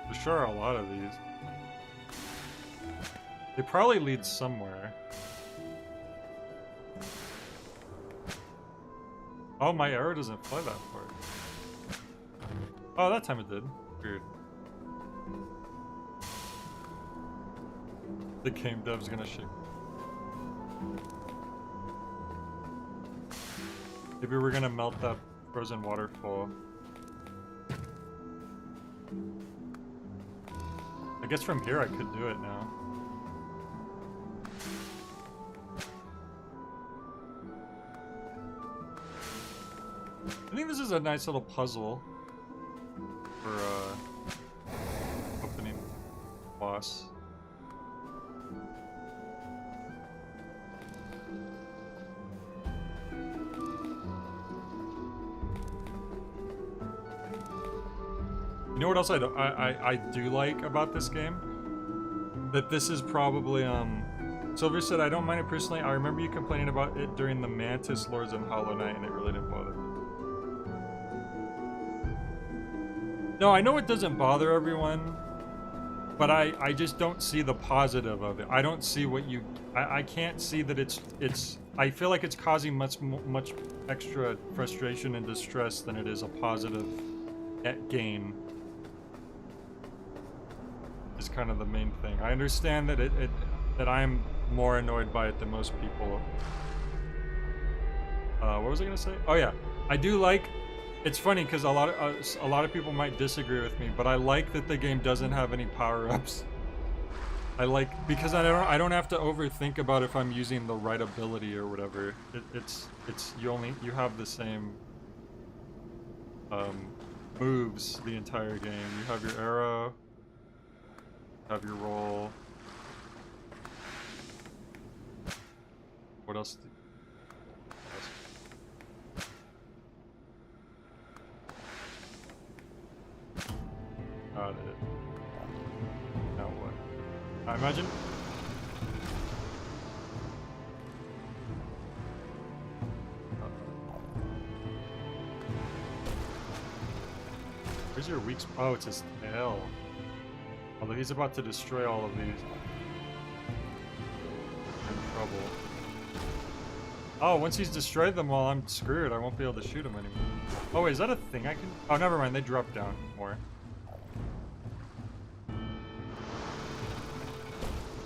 There sure are a lot of these. They probably lead somewhere. Oh, my arrow doesn't fly that far. Oh, that time it did. Weird. The game dev's gonna shake. Maybe we're gonna melt that frozen waterfall. I guess from here I could do it now. I think this is a nice little puzzle for opening boss. You know what else I do like about this game? That this is probably, Silver said, I don't mind it personally. I remember you complaining about it during the Mantis Lords and Hollow Knight, and it really didn't bother me. No, I know it doesn't bother everyone, but I just don't see the positive of it. I don't see what you... I can't see that it's... I feel like it's causing much extra frustration and distress than it is a positive gain. Is kind of the main thing. I understand that that I'm more annoyed by it than most people. What was I gonna say? Oh yeah, I do like... It's funny because a lot of people might disagree with me, but I like that the game doesn't have any power-ups. I like, because I don't have to overthink about if I'm using the right ability or whatever. It's you have the same moves the entire game. You have your arrow, you have your roll. What else? Imagine. Where's your weak spot? Oh, it's his tail. Although he's about to destroy all of these. I'm in trouble. Oh, once he's destroyed them all, I'm screwed. I won't be able to shoot him anymore. Oh, wait, is that a thing I can... Oh, never mind. They drop down more.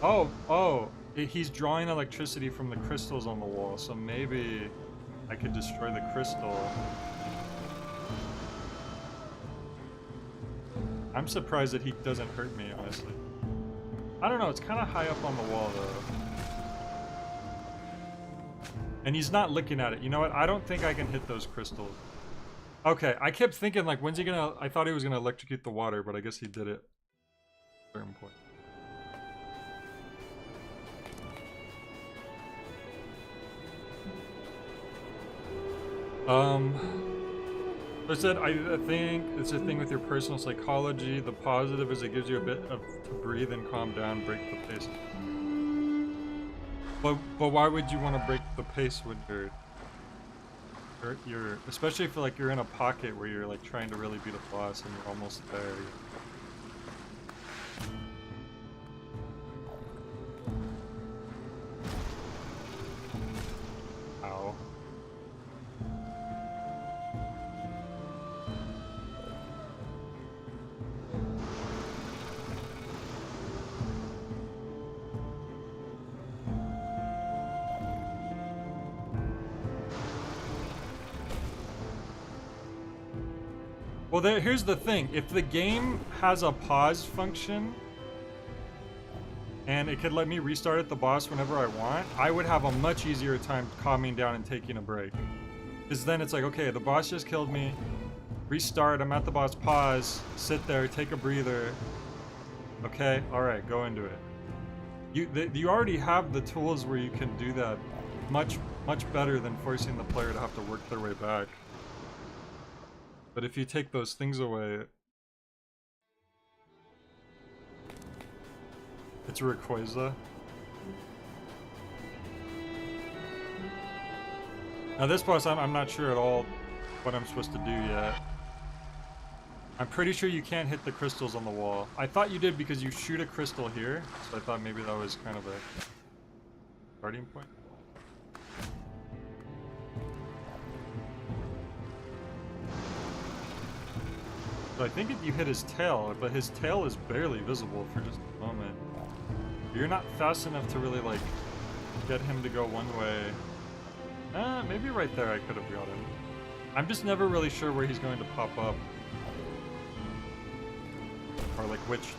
Oh, he's drawing electricity from the crystals on the wall, so maybe I could destroy the crystal. I'm surprised that he doesn't hurt me, honestly. I don't know, it's kind of high up on the wall, though. And he's not looking at it. You know what? I don't think I can hit those crystals. Okay, I kept thinking, like, when's he gonna... I thought he was gonna electrocute the water, but I guess he did it at a certain point. I said, I think it's a thing with your personal psychology. The positive is it gives you a bit of to breathe and calm down, break the pace. But why would you want to break the pace when you're especially if like you're in a pocket where you're like trying to really beat a boss and you're almost there. Ow. Well, here's the thing. If the game has a pause function, and it could let me restart at the boss whenever I want, I would have a much easier time calming down and taking a break. Because then it's like, okay, the boss just killed me, restart, I'm at the boss, pause, sit there, take a breather. Okay, alright, go into it. You already have the tools where you can do that much better than forcing the player to have to work their way back. But if you take those things away, it's Rayquaza. Now this boss, I'm not sure at all what I'm supposed to do yet. I'm pretty sure you can't hit the crystals on the wall. I thought you did because you shoot a crystal here, so I thought maybe that was kind of a starting point. So I think if you hit his tail, but his tail is barely visible for just a moment. You're not fast enough to really, like, get him to go one way. Maybe right there I could have got him. I'm just never really sure where he's going to pop up. Or, like, which...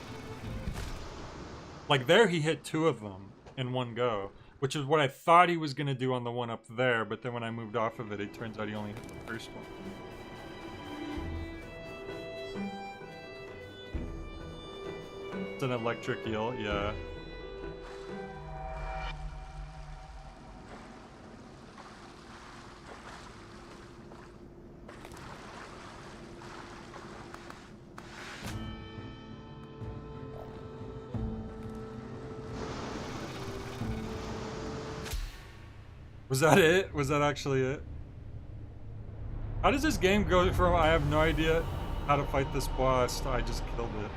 Like, there he hit 2 of them in one go. Which is what I thought he was going to do on the one up there, but then when I moved off of it, it turns out he only hit the first one. It's an electric eel, yeah. Was that it? Was that actually it? How does this game go from I have no idea how to fight this boss to I just killed it?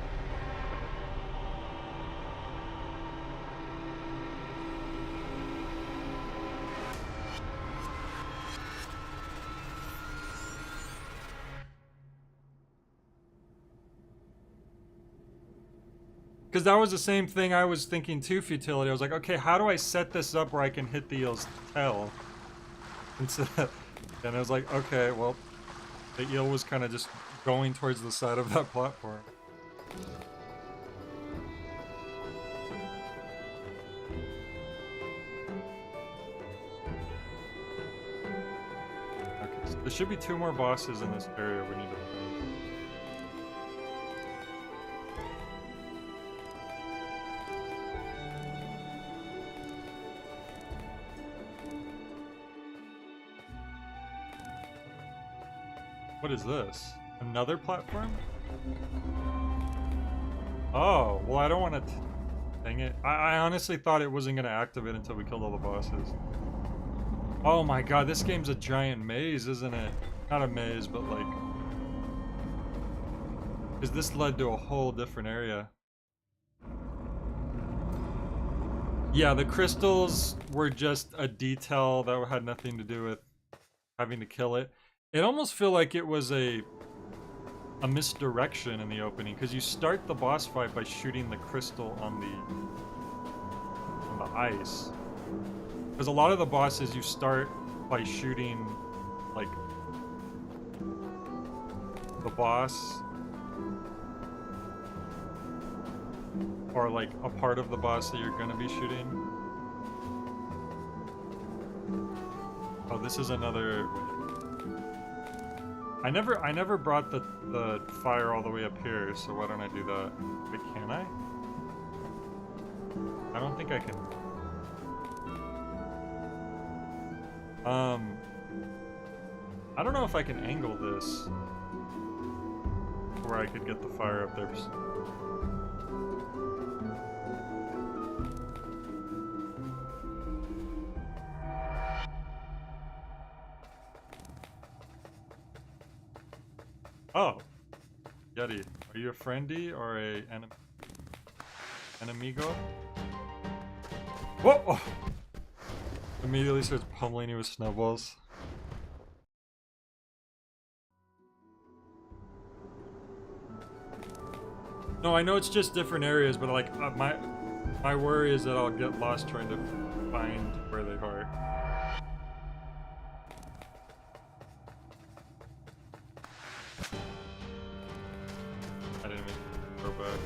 Because that was the same thing I was thinking too, Futility. I was like, okay, how do I set this up where I can hit the eel's tail? And I was like, okay, well, the eel was kind of just going towards the side of that platform. Okay, so there should be 2 more bosses in this area we need to find. What is this? Another platform? Oh, well I don't want to... Dang it. I honestly thought it wasn't going to activate until we killed all the bosses. Oh my god, this game's a giant maze, isn't it? Not a maze, but like... Because this led to a whole different area. Yeah, the crystals were just a detail that had nothing to do with having to kill it. It almost feel like it was a misdirection in the opening, because you start the boss fight by shooting the crystal on the ice. Because a lot of the bosses you start by shooting, like, the boss, or like a part of the boss that you're gonna be shooting. Oh, this is another... I never brought the fire all the way up here, so why don't I do that? Wait, can I? I don't think I can. I don't know if I can angle this where I could get the fire up there. Oh, Yeti, are you a friendly or an enemigo? Whoa! Oh. Immediately starts pummeling you with snowballs. No, I know it's just different areas, but like my worry is that I'll get lost trying to find where they are. I didn't even throw back.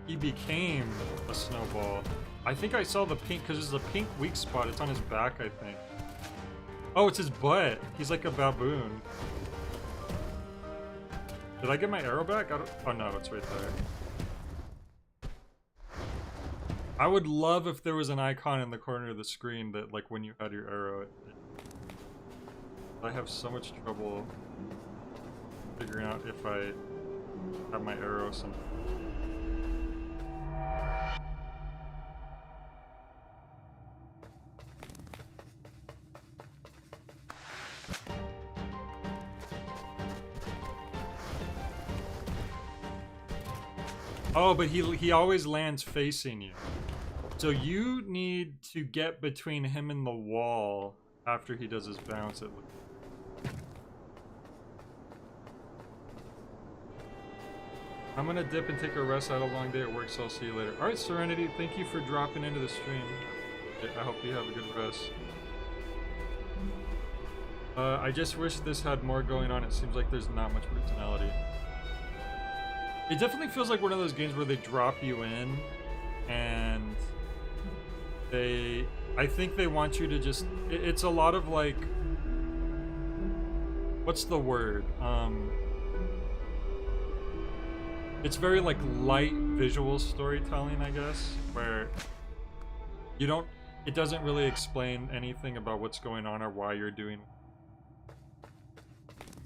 He became a snowball. I think I saw the pink, because there's a pink weak spot. It's on his back, I think. Oh, it's his butt. He's like a baboon. Did I get my arrow back? Oh no, it's right there. I would love if there was an icon in the corner of the screen that, like, when you had your arrow, I have so much trouble figuring out if I have my arrow somewhere. Oh, but he always lands facing you. So you need to get between him and the wall after he does his bounce. I'm gonna dip and take a rest. I had a long day at work, so I'll see you later. Alright, Serenity, thank you for dropping into the stream. I hope you have a good rest. I just wish this had more going on. It seems like there's not much personality. It definitely feels like one of those games where they drop you in and I think they want you to just, it's a lot of like, what's the word? It's very like light visual storytelling, I guess, where you don't, it doesn't really explain anything about what's going on or why you're doing,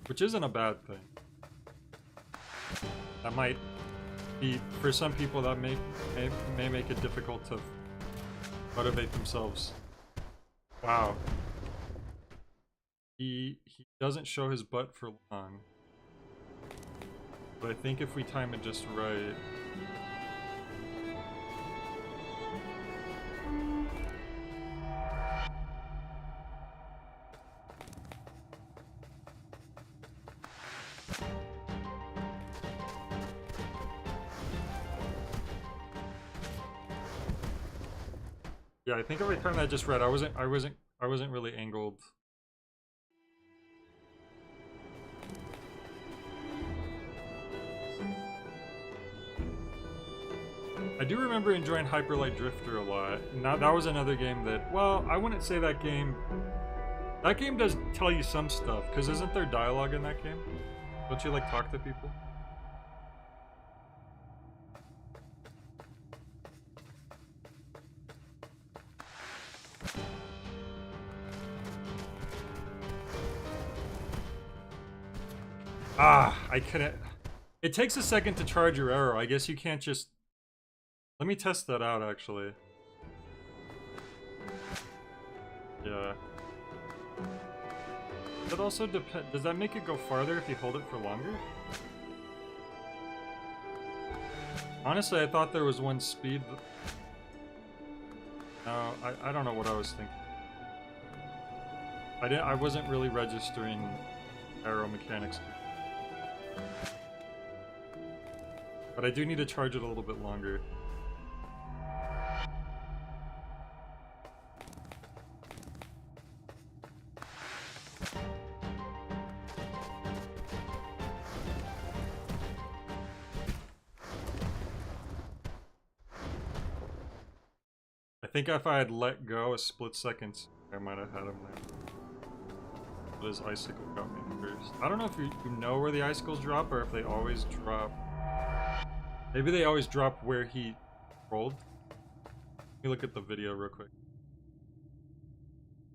which isn't a bad thing. That might be, for some people, that may make it difficult to motivate themselves. Wow. He doesn't show his butt for long. But I think if we time it just right... Yeah, I think every time I just read, I wasn't really angled. I do remember enjoying Hyper Light Drifter a lot. Now that was another game that, well, I wouldn't say that game. That game does tell you some stuff, because isn't there dialogue in that game? Don't you like talk to people? Ah, I couldn't. It takes a second to charge your arrow. I guess you can't just... Let me test that out, actually. Yeah. That also depend. Does that make it go farther if you hold it for longer? Honestly, I thought there was one speed. No, I don't know what I was thinking. I wasn't really registering arrow mechanics. But I do need to charge it a little bit longer. I think if I had let go a split second, I might have had him there. But his icicle got me first. I don't know if you know where the icicles drop or if they always drop. Maybe they always drop where he rolled. Let me look at the video real quick.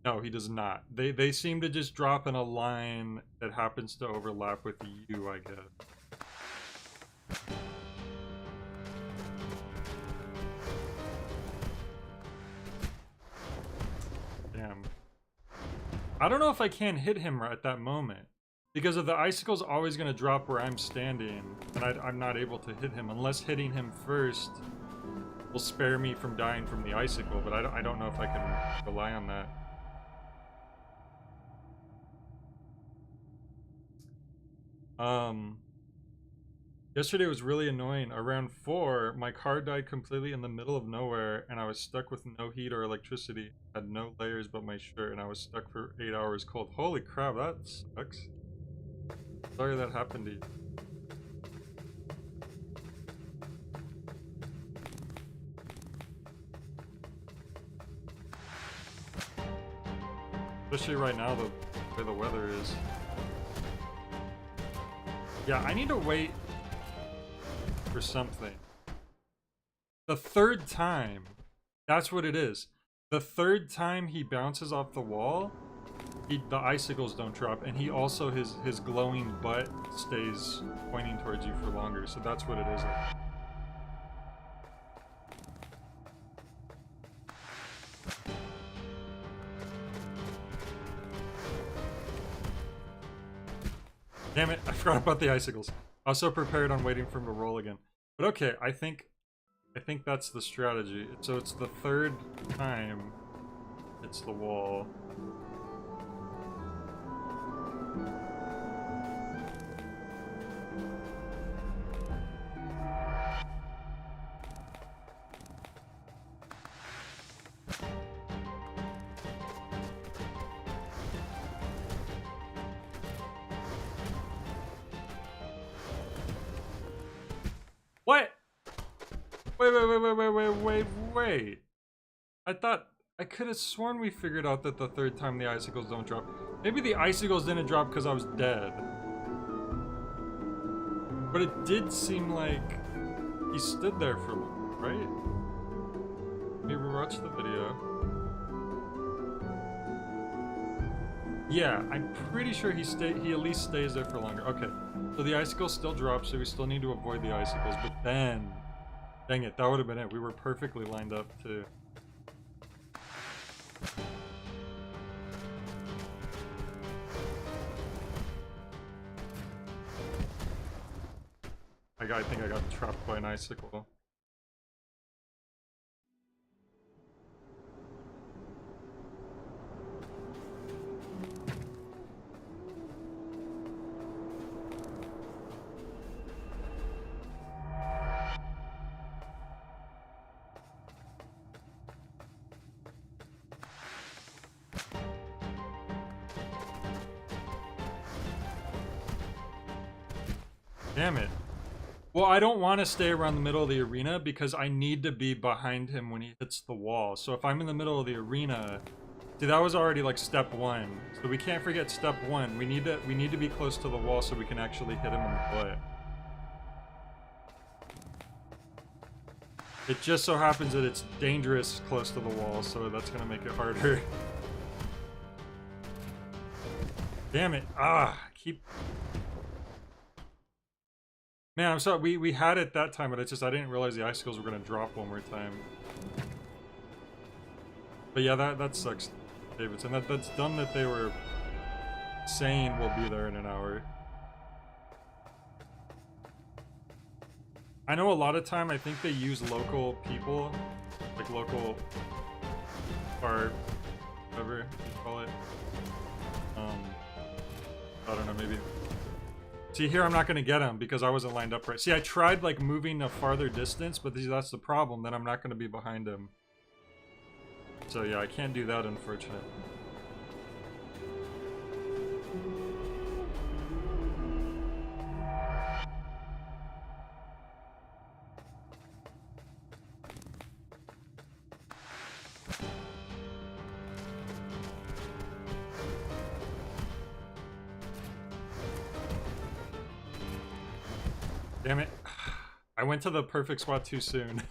No, he does not. They seem to just drop in a line that happens to overlap with you, I guess. Damn. I don't know if I can hit him right at that moment. Because if the icicle's always going to drop where I'm standing, and I'm not able to hit him, unless hitting him first will spare me from dying from the icicle, but I don't know if I can rely on that. Yesterday was really annoying. Around 4, my car died completely in the middle of nowhere, and I was stuck with no heat or electricity. I had no layers but my shirt, and I was stuck for 8 hours cold. Holy crap, that sucks. Sorry that happened to you. Especially right now, the way the weather is. Yeah, I need to wait for something. The third time, that's what it is. The third time he bounces off the wall, the icicles don't drop, and he also, his glowing butt stays pointing towards you for longer, so that's what it is. Damn it, I forgot about the icicles. I was so prepared on waiting for him to roll again. But okay, I think that's the strategy. So it's the third time it's the wall. What? Wait. I thought, I could have sworn we figured out that the third time the icicles don't drop. Maybe the icicles didn't drop because I was dead. But it did seem like he stood there for long, right? Maybe watch the video. Yeah, I'm pretty sure he at least stays there for longer. Okay, so the icicles still drop, so we still need to avoid the icicles, but then... Dang it, that would have been it. We were perfectly lined up, too. I think I got trapped by an icicle. Damn it. Well, I don't want to stay around the middle of the arena because I need to be behind him when he hits the wall. So if I'm in the middle of the arena, see, that was already like step 1. So we can't forget step 1. We need to be close to the wall so we can actually hit him in the butt. It just so happens that it's dangerous close to the wall, so that's gonna make it harder. Damn it. Ah, Man, I'm sorry. We had it that time, but it's just I didn't realize the icicles were gonna drop one more time. But yeah, that sucks, Davidson. That's dumb that they were saying we'll be there in an hour. I know a lot of time I think they use local people, like local or whatever you call it. I don't know, maybe. See, here I'm not going to get him because I wasn't lined up right. See, I tried like moving a farther distance, but that's the problem. Then I'm not going to be behind him. So yeah, I can't do that, unfortunately. Damn it. I went to the perfect spot too soon.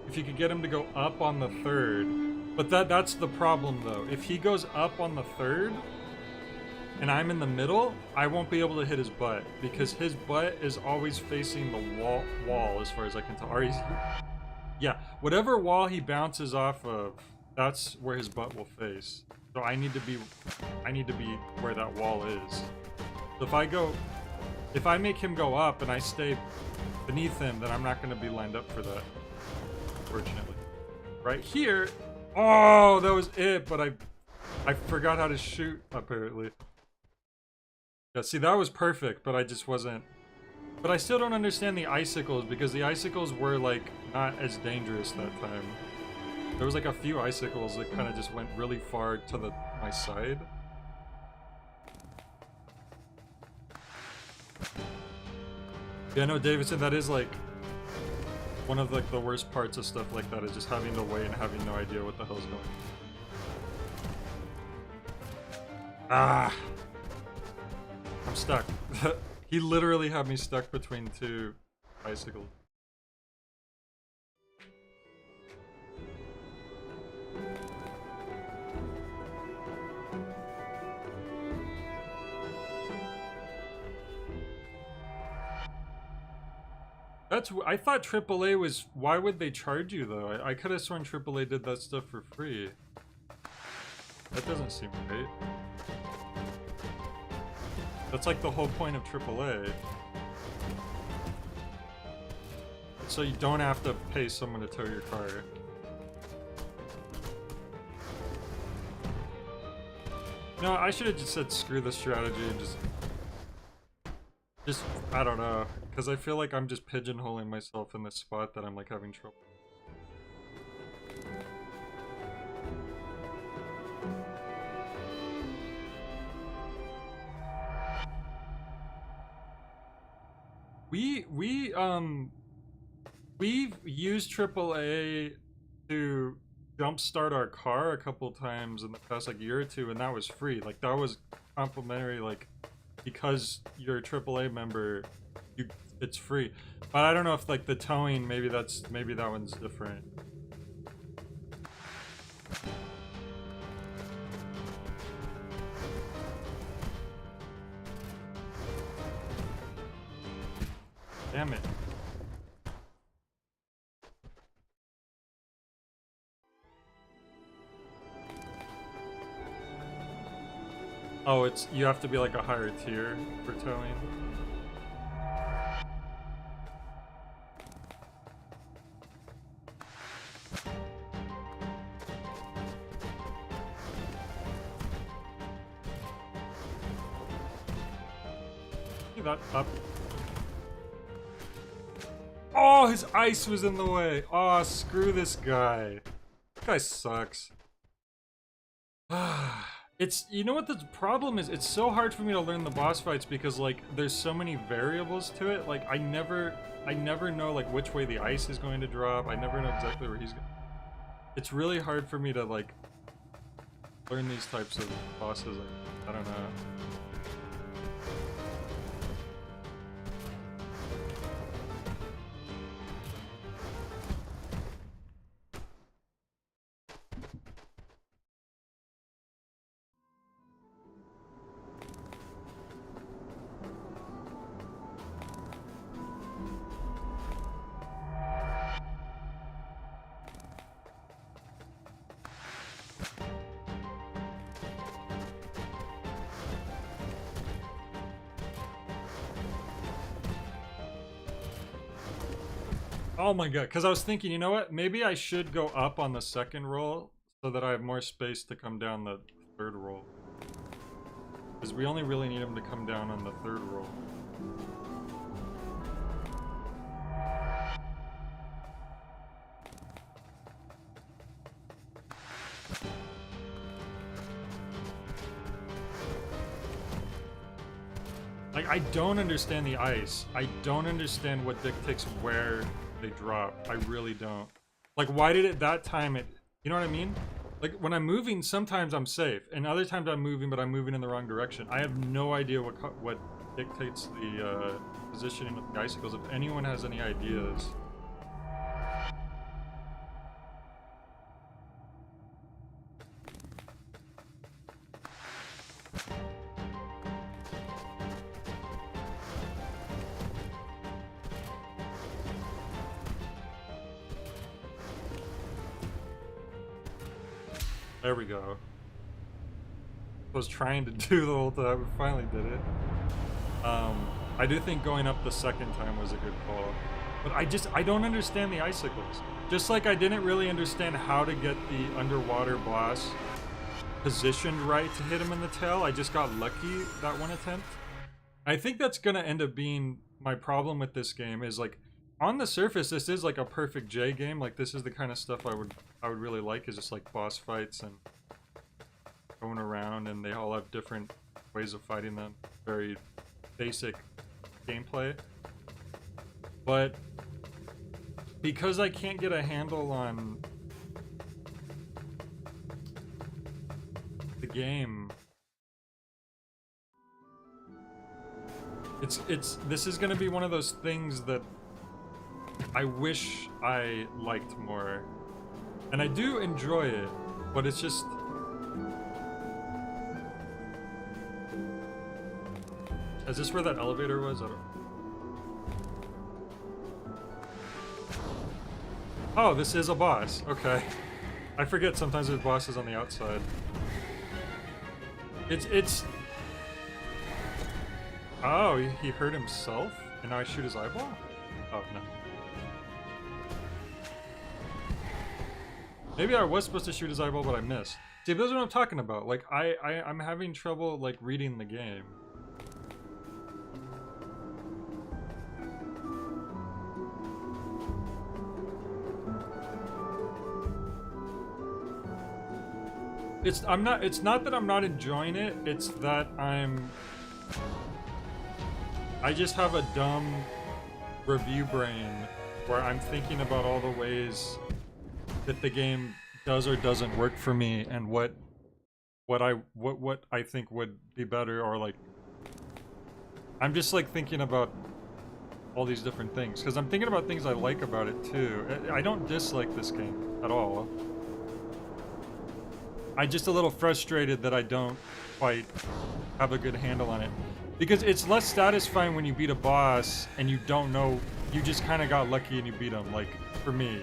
If you could get him to go up on the third. But that's the problem though. If he goes up on the third and I'm in the middle, I won't be able to hit his butt because his butt is always facing the wall as far as I can tell. Or yeah, whatever wall he bounces off of, that's where his butt will face. So I need to be where that wall is. So if I make him go up and I stay beneath him, then I'm not going to be lined up for that, unfortunately. Right here, oh, that was it, but I forgot how to shoot, apparently. Yeah, see, that was perfect, but I just wasn't. But I still don't understand the icicles, because the icicles were, like, not as dangerous that time. There was, like, a few icicles that kind of just went really far to my side. Yeah, no, Davidson, that is, like, one of, like, the worst parts of stuff like that is just having to wait and having no idea what the hell's going on. Ah! I'm stuck. He literally had me stuck between two bicycles. I thought AAA was, why would they charge you though? I could have sworn AAA did that stuff for free. That doesn't seem right. That's like the whole point of AAA. So you don't have to pay someone to tow your car. No, I should have just said screw the strategy and just, I don't know. Because I feel like I'm just pigeonholing myself in this spot that I'm like having trouble. We've used AAA to jumpstart our car a couple times in the past like year or two, and that was free. Like that was complimentary, like because you're a AAA member, it's free. But I don't know if like the towing, maybe that one's different. Damn it. Oh, you have to be like a higher tier for towing. That up. Oh, his ice was in the way. Oh, screw this guy. This guy sucks. You know what the problem is? It's so hard for me to learn the boss fights because like there's so many variables to it. Like I never know like which way the ice is going to drop. I never know exactly where he's going. It's really hard for me to like learn these types of bosses. I don't know. Oh my god, because I was thinking, you know what? Maybe I should go up on the second roll so that I have more space to come down the third roll. Because we only really need him to come down on the third roll. Like, I don't understand the ice. I don't understand what dictates where they drop. I really don't. Like, why did it that time it... You know what I mean? Like, when I'm moving, sometimes I'm safe. And other times I'm moving, but I'm moving in the wrong direction. I have no idea what dictates the positioning of the icicles. If anyone has any ideas... There we go. I was trying to do the whole time, but finally did it. I do think going up the second time was a good call. But I don't understand the icicles. Just like I didn't really understand how to get the underwater boss positioned right to hit him in the tail. I just got lucky that one attempt. I think that's gonna end up being my problem with this game is like, on the surface, this is like a perfect J game. Like, this is the kind of stuff I would really like, is just like boss fights and going around, and they all have different ways of fighting them. Very basic gameplay. But because I can't get a handle on the game, this is gonna be one of those things that I wish I liked more. And I do enjoy it, but it's just... Is this where that elevator was? I don't... Oh, this is a boss. Okay. I forget sometimes there's bosses on the outside. It's... Oh, he hurt himself? And now I shoot his eyeball? Oh, no. Maybe I was supposed to shoot his eyeball, but I missed. See, this is what I'm talking about. Like, I'm having trouble, like, reading the game. It's not that I'm not enjoying it, it's that I just have a dumb review brain where I'm thinking about all the ways that the game does or doesn't work for me, and what I think would be better, or like I'm just like thinking about all these different things because I'm thinking about things I like about it too. I don't dislike this game at all. I'm just a little frustrated that I don't quite have a good handle on it, because it's less satisfying when you beat a boss and you don't know, you just kind of got lucky and you beat him, like for me.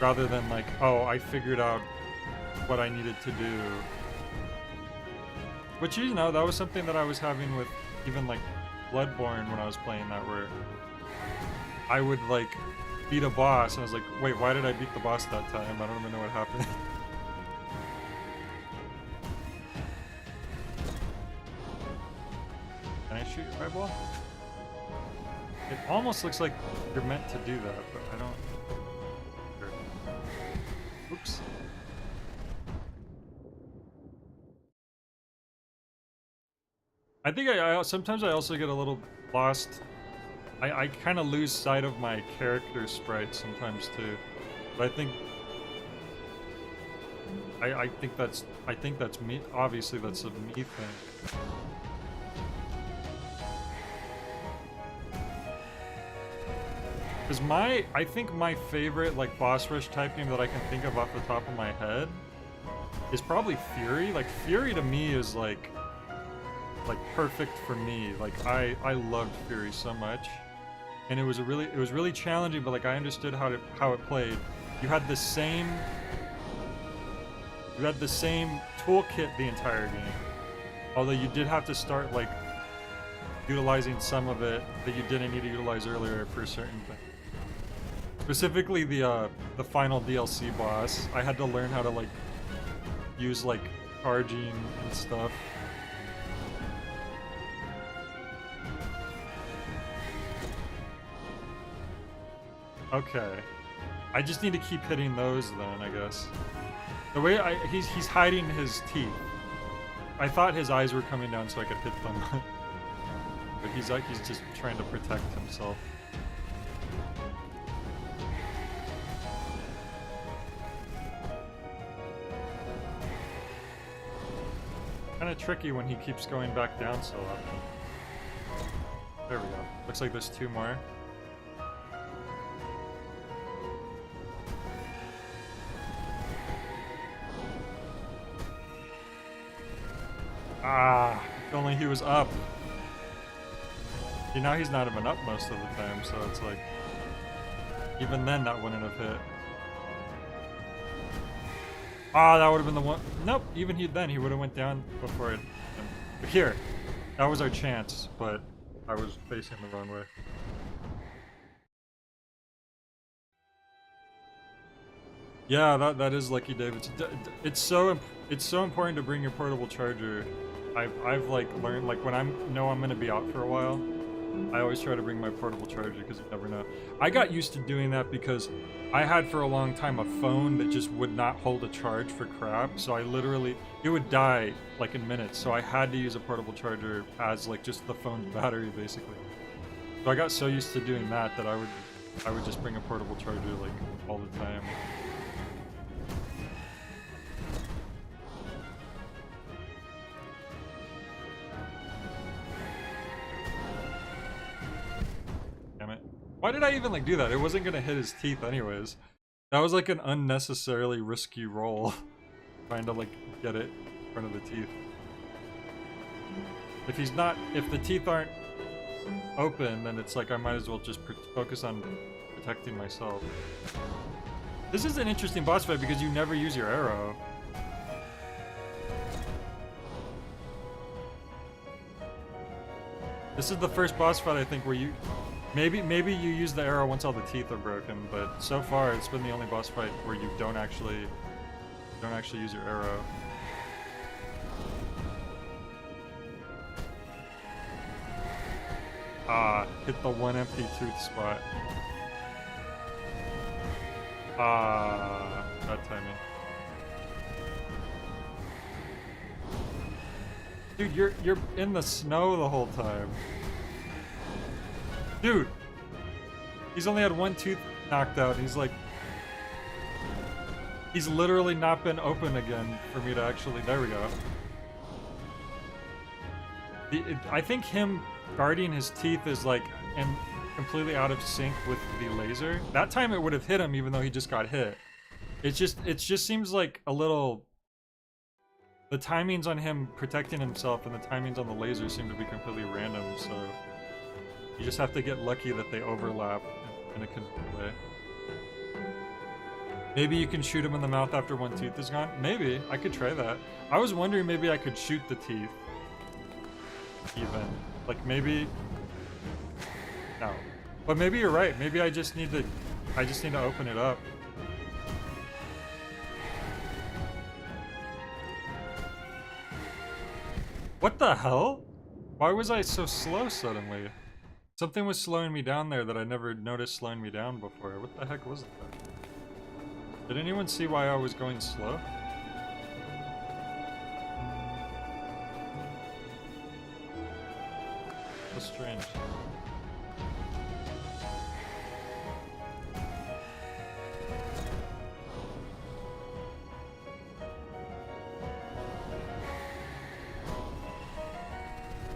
Rather than like, oh, I figured out what I needed to do. Which, you know, that was something that I was having with even like Bloodborne when I was playing that, where I would like beat a boss and I was like, wait, why did I beat the boss that time? I don't even know what happened. Can I shoot your eyeball? It almost looks like you're meant to do that, but I don't... Oops. I think I sometimes I also get a little lost. I kind of lose sight of my character sprite sometimes too. But I think that's me. Obviously, that's a me thing. Because I think my favorite like boss rush type game that I can think of off the top of my head is probably Fury. Like Fury to me is like perfect for me. Like I loved Fury so much, and it was really challenging. But like I understood how it played. You had the same toolkit the entire game, although you did have to start like utilizing some of it that you didn't need to utilize earlier for certain things. Specifically the final DLC boss. I had to learn how to like use like charging and stuff. Okay. I just need to keep hitting those then, I guess. The way he's hiding his teeth. I thought his eyes were coming down so I could hit them. But he's just trying to protect himself. Kind of tricky when he keeps going back down so often. There we go. Looks like there's 2 more. Ah, if only he was up. See, now he's not even up most of the time, so it's like... Even then, that wouldn't have hit. Ah, that would have been the one... Nope, even then, he would have went down before it... But here, that was our chance, but I was facing the wrong way. Yeah, that is Lucky David's. It's so important to bring your portable charger. I've like learned, like when I'm gonna be out for a while, I always try to bring my portable charger because you never know. I got used to doing that because I had for a long time a phone that just would not hold a charge for crap, so I literally, it would die like in minutes, so I had to use a portable charger as like just the phone's battery basically. So I got so used to doing that that I would just bring a portable charger like all the time. Why did I even like do that? It wasn't gonna hit his teeth anyways. That was like an unnecessarily risky roll. Trying to like get it in front of the teeth. If the teeth aren't open, then it's like I might as well just focus on protecting myself. This is an interesting boss fight because you never use your arrow. This is the first boss fight I think where you... Maybe you use the arrow once all the teeth are broken, but so far it's been the only boss fight where you don't actually use your arrow. Ah, hit the one empty tooth spot. Ah, bad timing. Dude, you're in the snow the whole time. Dude, he's only had one tooth knocked out. He's like, he's literally not been open again for me to actually. There we go. I think him guarding his teeth is like completely out of sync with the laser. That time it would have hit him even though he just got hit. It just seems like a little. The timings on him protecting himself and the timings on the laser seem to be completely random. So. You just have to get lucky that they overlap in a convenient way. Maybe you can shoot him in the mouth after one tooth is gone? Maybe. I could try that. I was wondering maybe I could shoot the teeth. Even. Like maybe... No. But maybe you're right. Maybe I just need to open it up. What the hell? Why was I so slow suddenly? Something was slowing me down there that I never noticed slowing me down before. What the heck was that? Did anyone see why I was going slow? So strange.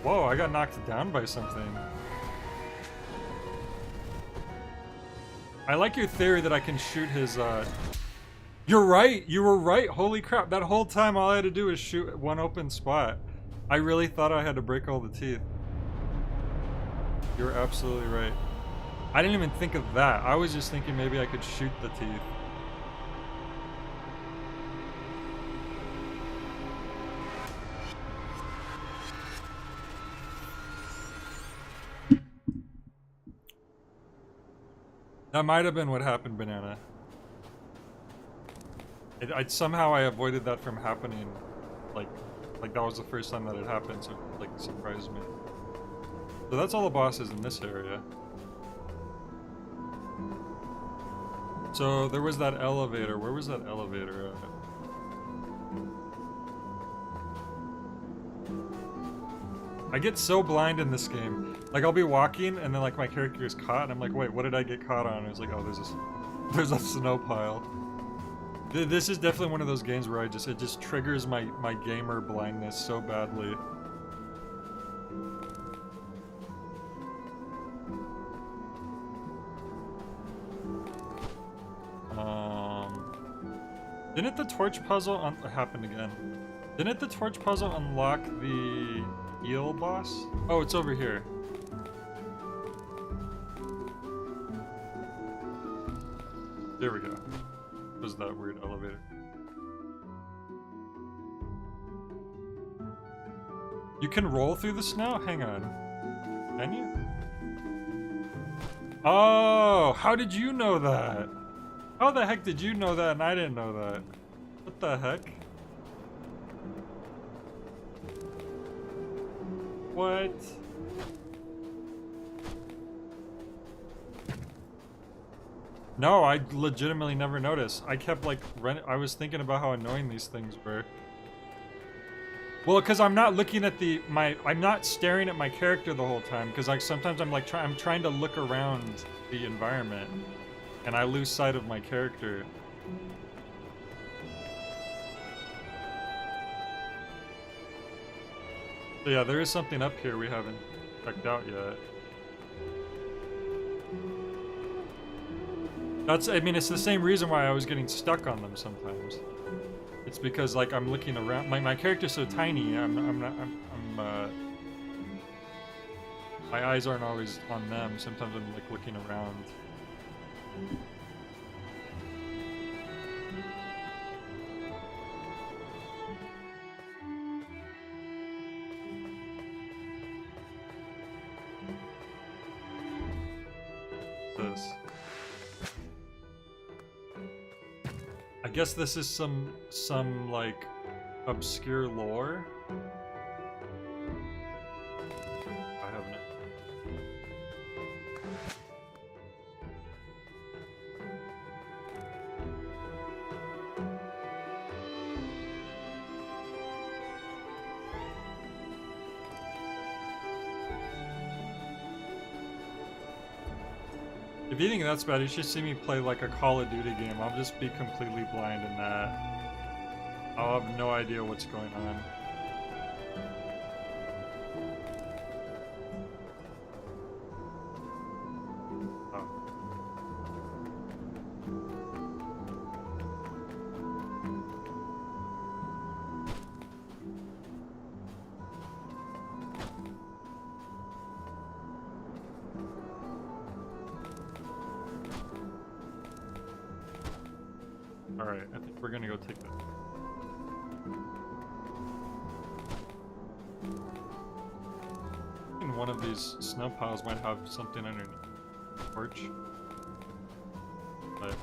Whoa, I got knocked down by something. I like your theory that I can shoot his, You're right! You were right! Holy crap, that whole time all I had to do was shoot one open spot. I really thought I had to break all the teeth. You're absolutely right. I didn't even think of that. I was just thinking maybe I could shoot the teeth. That might have been what happened, Banana. Somehow I avoided that from happening, like that was the first time that it happened, so it, like, surprised me. So that's all the bosses in this area. So there was that elevator. Where was that elevator at? I get so blind in this game. Like, I'll be walking and then like my character is caught and I'm like, wait, what did I get caught on? And it's like, oh, there's a snow pile. This is definitely one of those games where it just triggers my gamer blindness so badly. Didn't the torch puzzle happened again? Didn't the torch puzzle unlock the eel boss? Oh, it's over here. There we go. Was that weird elevator? You can roll through the snow? Hang on. Can you? Oh, how did you know that? How the heck did you know that and I didn't know that? What the heck? What? No, I legitimately never noticed. I kept like I was thinking about how annoying these things were. Well, because I'm not looking at I'm not staring at my character the whole time. Because like sometimes I'm like I'm trying to look around the environment, and I lose sight of my character. So yeah, there is something up here we haven't checked out yet. I mean, it's the same reason why I was getting stuck on them sometimes. It's because, like, I'm looking around. My character's so tiny, my eyes aren't always on them. Sometimes I'm, like, looking around. This. I guess this is some like obscure lore. I have no. If you think that's bad, you should see me play like a Call of Duty game. I'll just be completely blind in that. I'll have no idea what's going on. Alright, I think we're gonna go take that. I think one of these snow piles might have something underneath. Torch. But...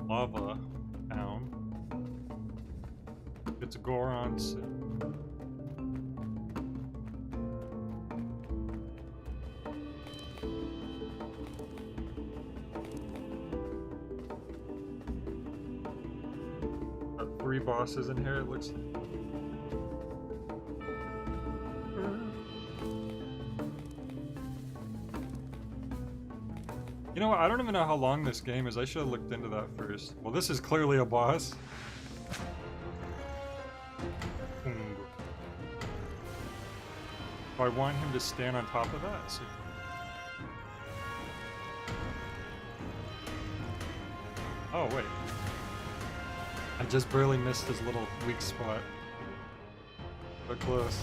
lava town. It's Goron's. Got 3 bosses in here, it looks like. You know what? I don't even know how long this game is. I should have looked into that first. Well, this is clearly a boss. I want him to stand on top of that. So... Oh, wait. I just barely missed his little weak spot. So close.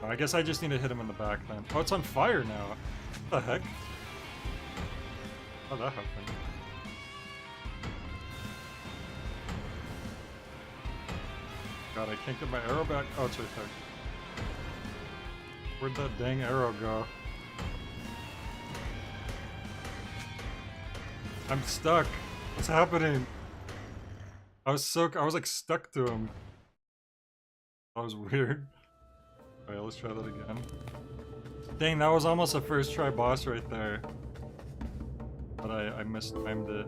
I guess I just need to hit him in the back then. Oh, it's on fire now. What the heck? How'd that happen? God, I can't get my arrow back. Oh, it's right there. Where'd that dang arrow go? I'm stuck. What's happening? I was like stuck to him. That was weird. Alright, let's try that again. Dang, that was almost a first try boss right there. But I mistimed it.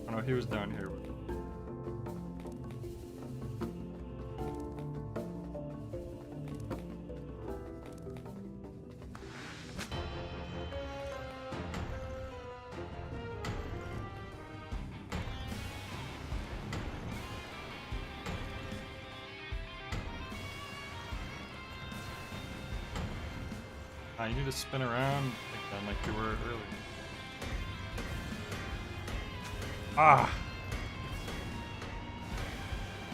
Oh no, he was down here. You need to spin around again like you were earlier. Ah!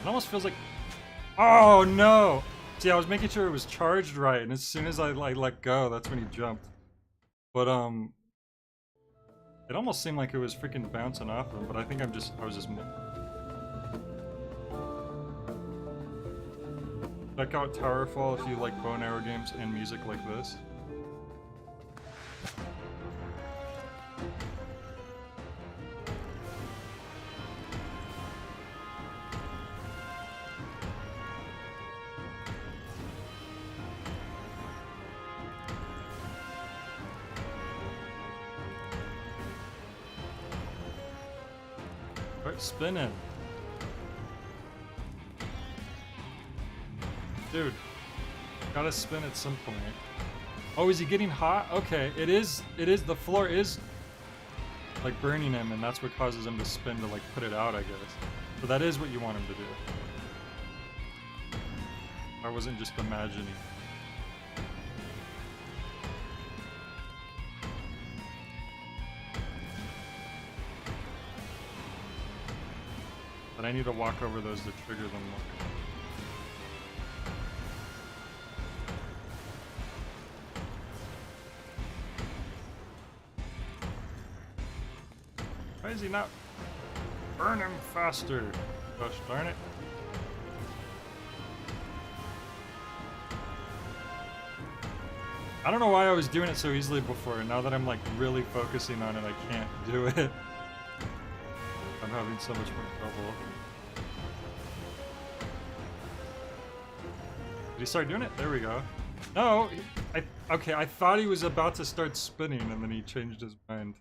It almost feels like... Oh no! See, I was making sure it was charged right, and as soon as I let go, that's when he jumped. But it almost seemed like it was freaking bouncing off him, but I think I was just... Check out Towerfall if you like bow and arrow games and music like this. Start spinning. Dude, gotta spin at some point. Oh, is he getting hot? Okay, it is, the floor is like burning him, and that's what causes him to spin to like put it out, I guess. So that is what you want him to do. I wasn't just imagining. But I need to walk over those to trigger them more. Why is he not? Burn him faster! Gosh darn it. I don't know why I was doing it so easily before. Now that I'm like really focusing on it, I can't do it. I'm having so much more trouble. Did he start doing it? There we go. No! Okay, I thought he was about to start spinning and then he changed his mind.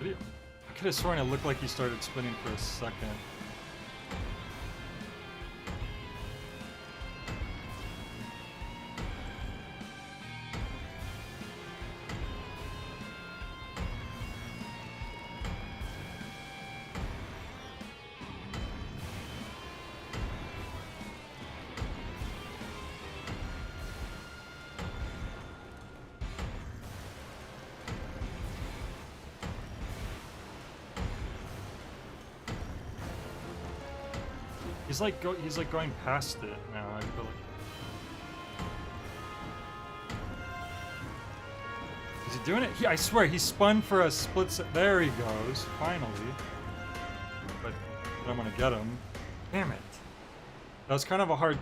I could have sworn it looked like he started spinning for a second. He's like going past it now, I feel like. Is he doing it? I swear, he spun for a split set. There he goes, finally. But I'm gonna get him. Damn it. That was kind of a hard...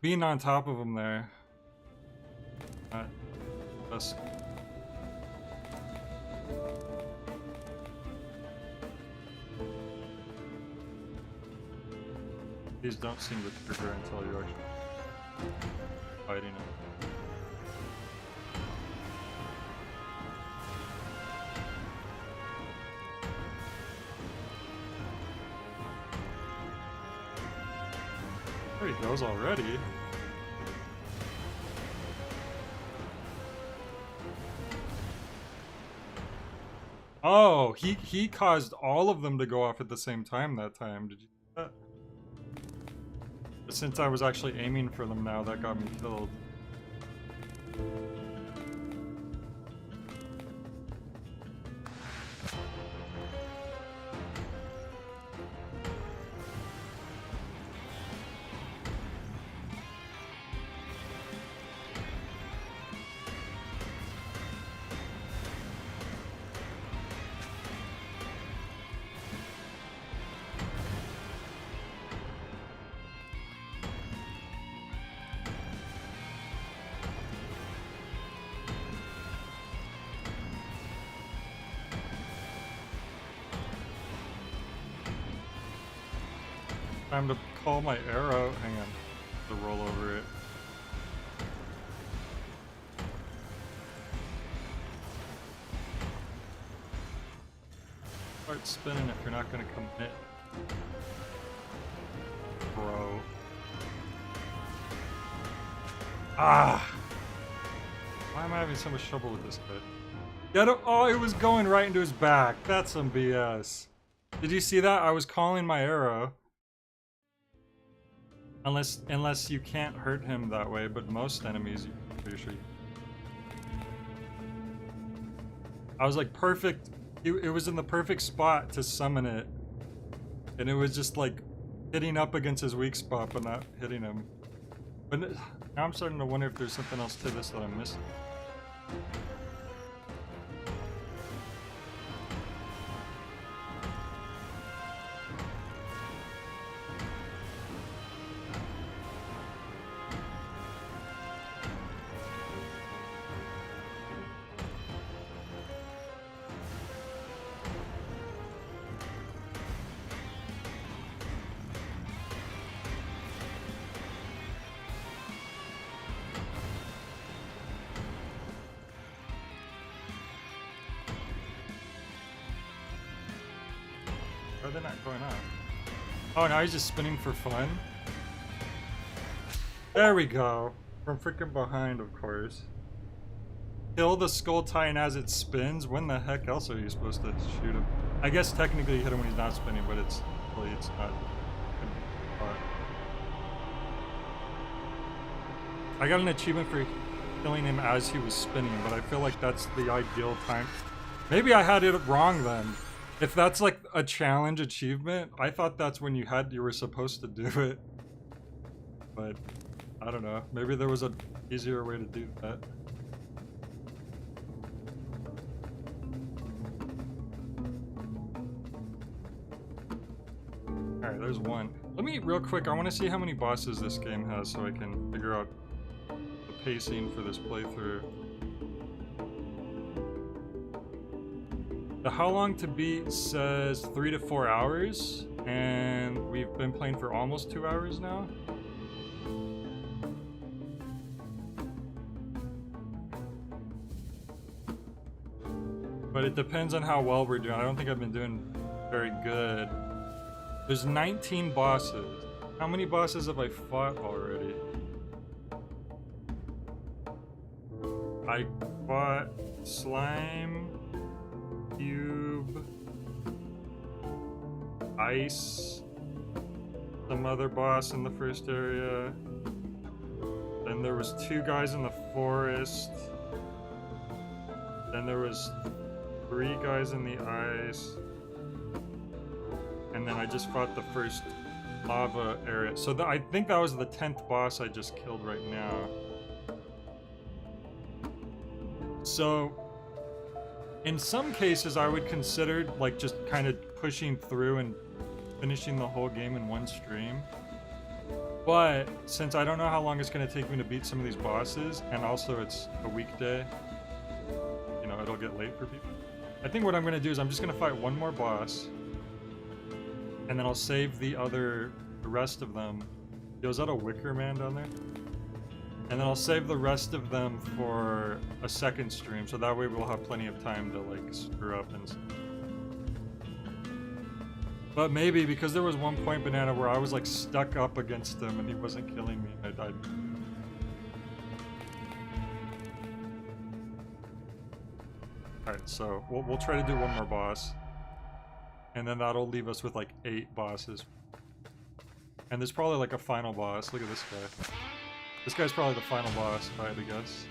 Being on top of him there. Just... These don't seem to trigger until you're actually fighting it. There he goes already. Oh, he caused all of them to go off at the same time that time. Did you see that? But since I was actually aiming for them now, that got me killed. Time to call my arrow. Hang on. To roll over it. Start spinning if you're not gonna commit. Bro. Ah! Why am I having so much trouble with this bit? Get him! Oh, it was going right into his back. That's some BS. Did you see that? I was calling my arrow. Unless you can't hurt him that way, but most enemies, I'm pretty sure. I was like perfect. It was in the perfect spot to summon it, and it was just like hitting up against his weak spot, but not hitting him. But now I'm starting to wonder if there's something else to this that I'm missing. Are they not going up? Oh, now he's just spinning for fun? There we go. From freaking behind, of course. Kill the Skull Titan as it spins? When the heck else are you supposed to shoot him? I guess technically you hit him when he's not spinning, but it's not. I got an achievement for killing him as he was spinning, but I feel like that's the ideal time. Maybe I had it wrong then. If that's like a challenge achievement, I thought that's when you were supposed to do it. But I don't know. Maybe there was an easier way to do that. Alright, there's one. Let me, real quick, I want to see how many bosses this game has so I can figure out the pacing for this playthrough. The how long to beat says 3 to 4 hours, and we've been playing for almost 2 hours now. But it depends on how well we're doing. I don't think I've been doing very good. There's 19 bosses. How many bosses have I fought already? I fought Slime, Cube, Ice, some other boss in the first area. Then there was 2 guys in the forest. Then there was 3 guys in the ice. And then I just fought the first lava area. So I think that was the 10th boss I just killed right now. So in some cases I would consider like just kind of pushing through and finishing the whole game in one stream. But since I don't know how long it's going to take me to beat some of these bosses, and also it's a weekday, you know, it'll get late for people. I think what I'm going to do is I'm just going to fight one more boss, and then I'll save the rest of them. Yo, is that a Wicker Man down there? And then I'll save the rest of them for a second stream, so that way we'll have plenty of time to like screw up and But maybe because there was one point, Banana, where I was like stuck up against him and he wasn't killing me and I died. Alright, so we'll try to do one more boss. And then that'll leave us with like 8 bosses. And there's probably like a final boss. Look at this guy. This guy's probably the final boss, if I had to guess.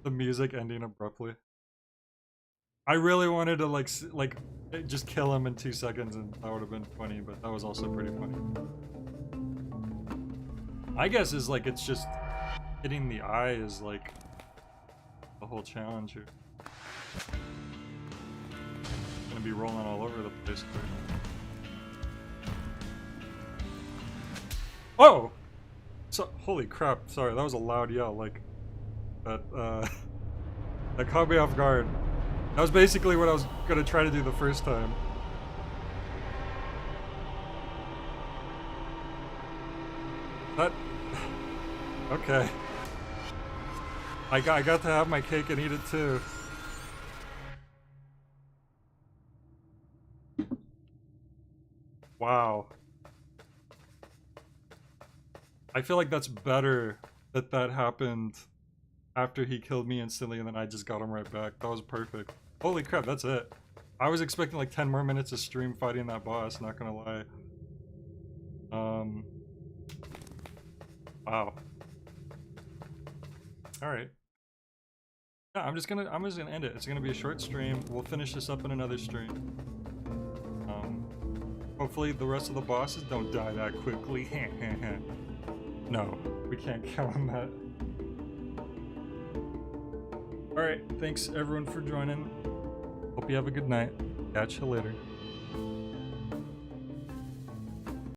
The music ending abruptly. I really wanted to like just kill him in 2 seconds and that would have been funny, but that was also pretty funny. My guess is like it's just hitting the eye is like the whole challenge here. Gonna be rolling all over the place. Oh! So holy crap! Sorry, that was a loud yell. Like that. That caught me off guard. That was basically what I was gonna try to do the first time. That... Okay. I got to have my cake and eat it too. Wow. I feel like that's better that that happened after he killed me instantly and then I just got him right back. That was perfect. Holy crap, that's it. I was expecting like 10 more minutes of stream fighting that boss, not gonna lie. Wow. Alright. Yeah, I'm just gonna end it. It's gonna be a short stream. We'll finish this up in another stream. Hopefully the rest of the bosses don't die that quickly. No, we can't count on that. Alright, thanks everyone for joining. Hope you have a good night. Catch you later.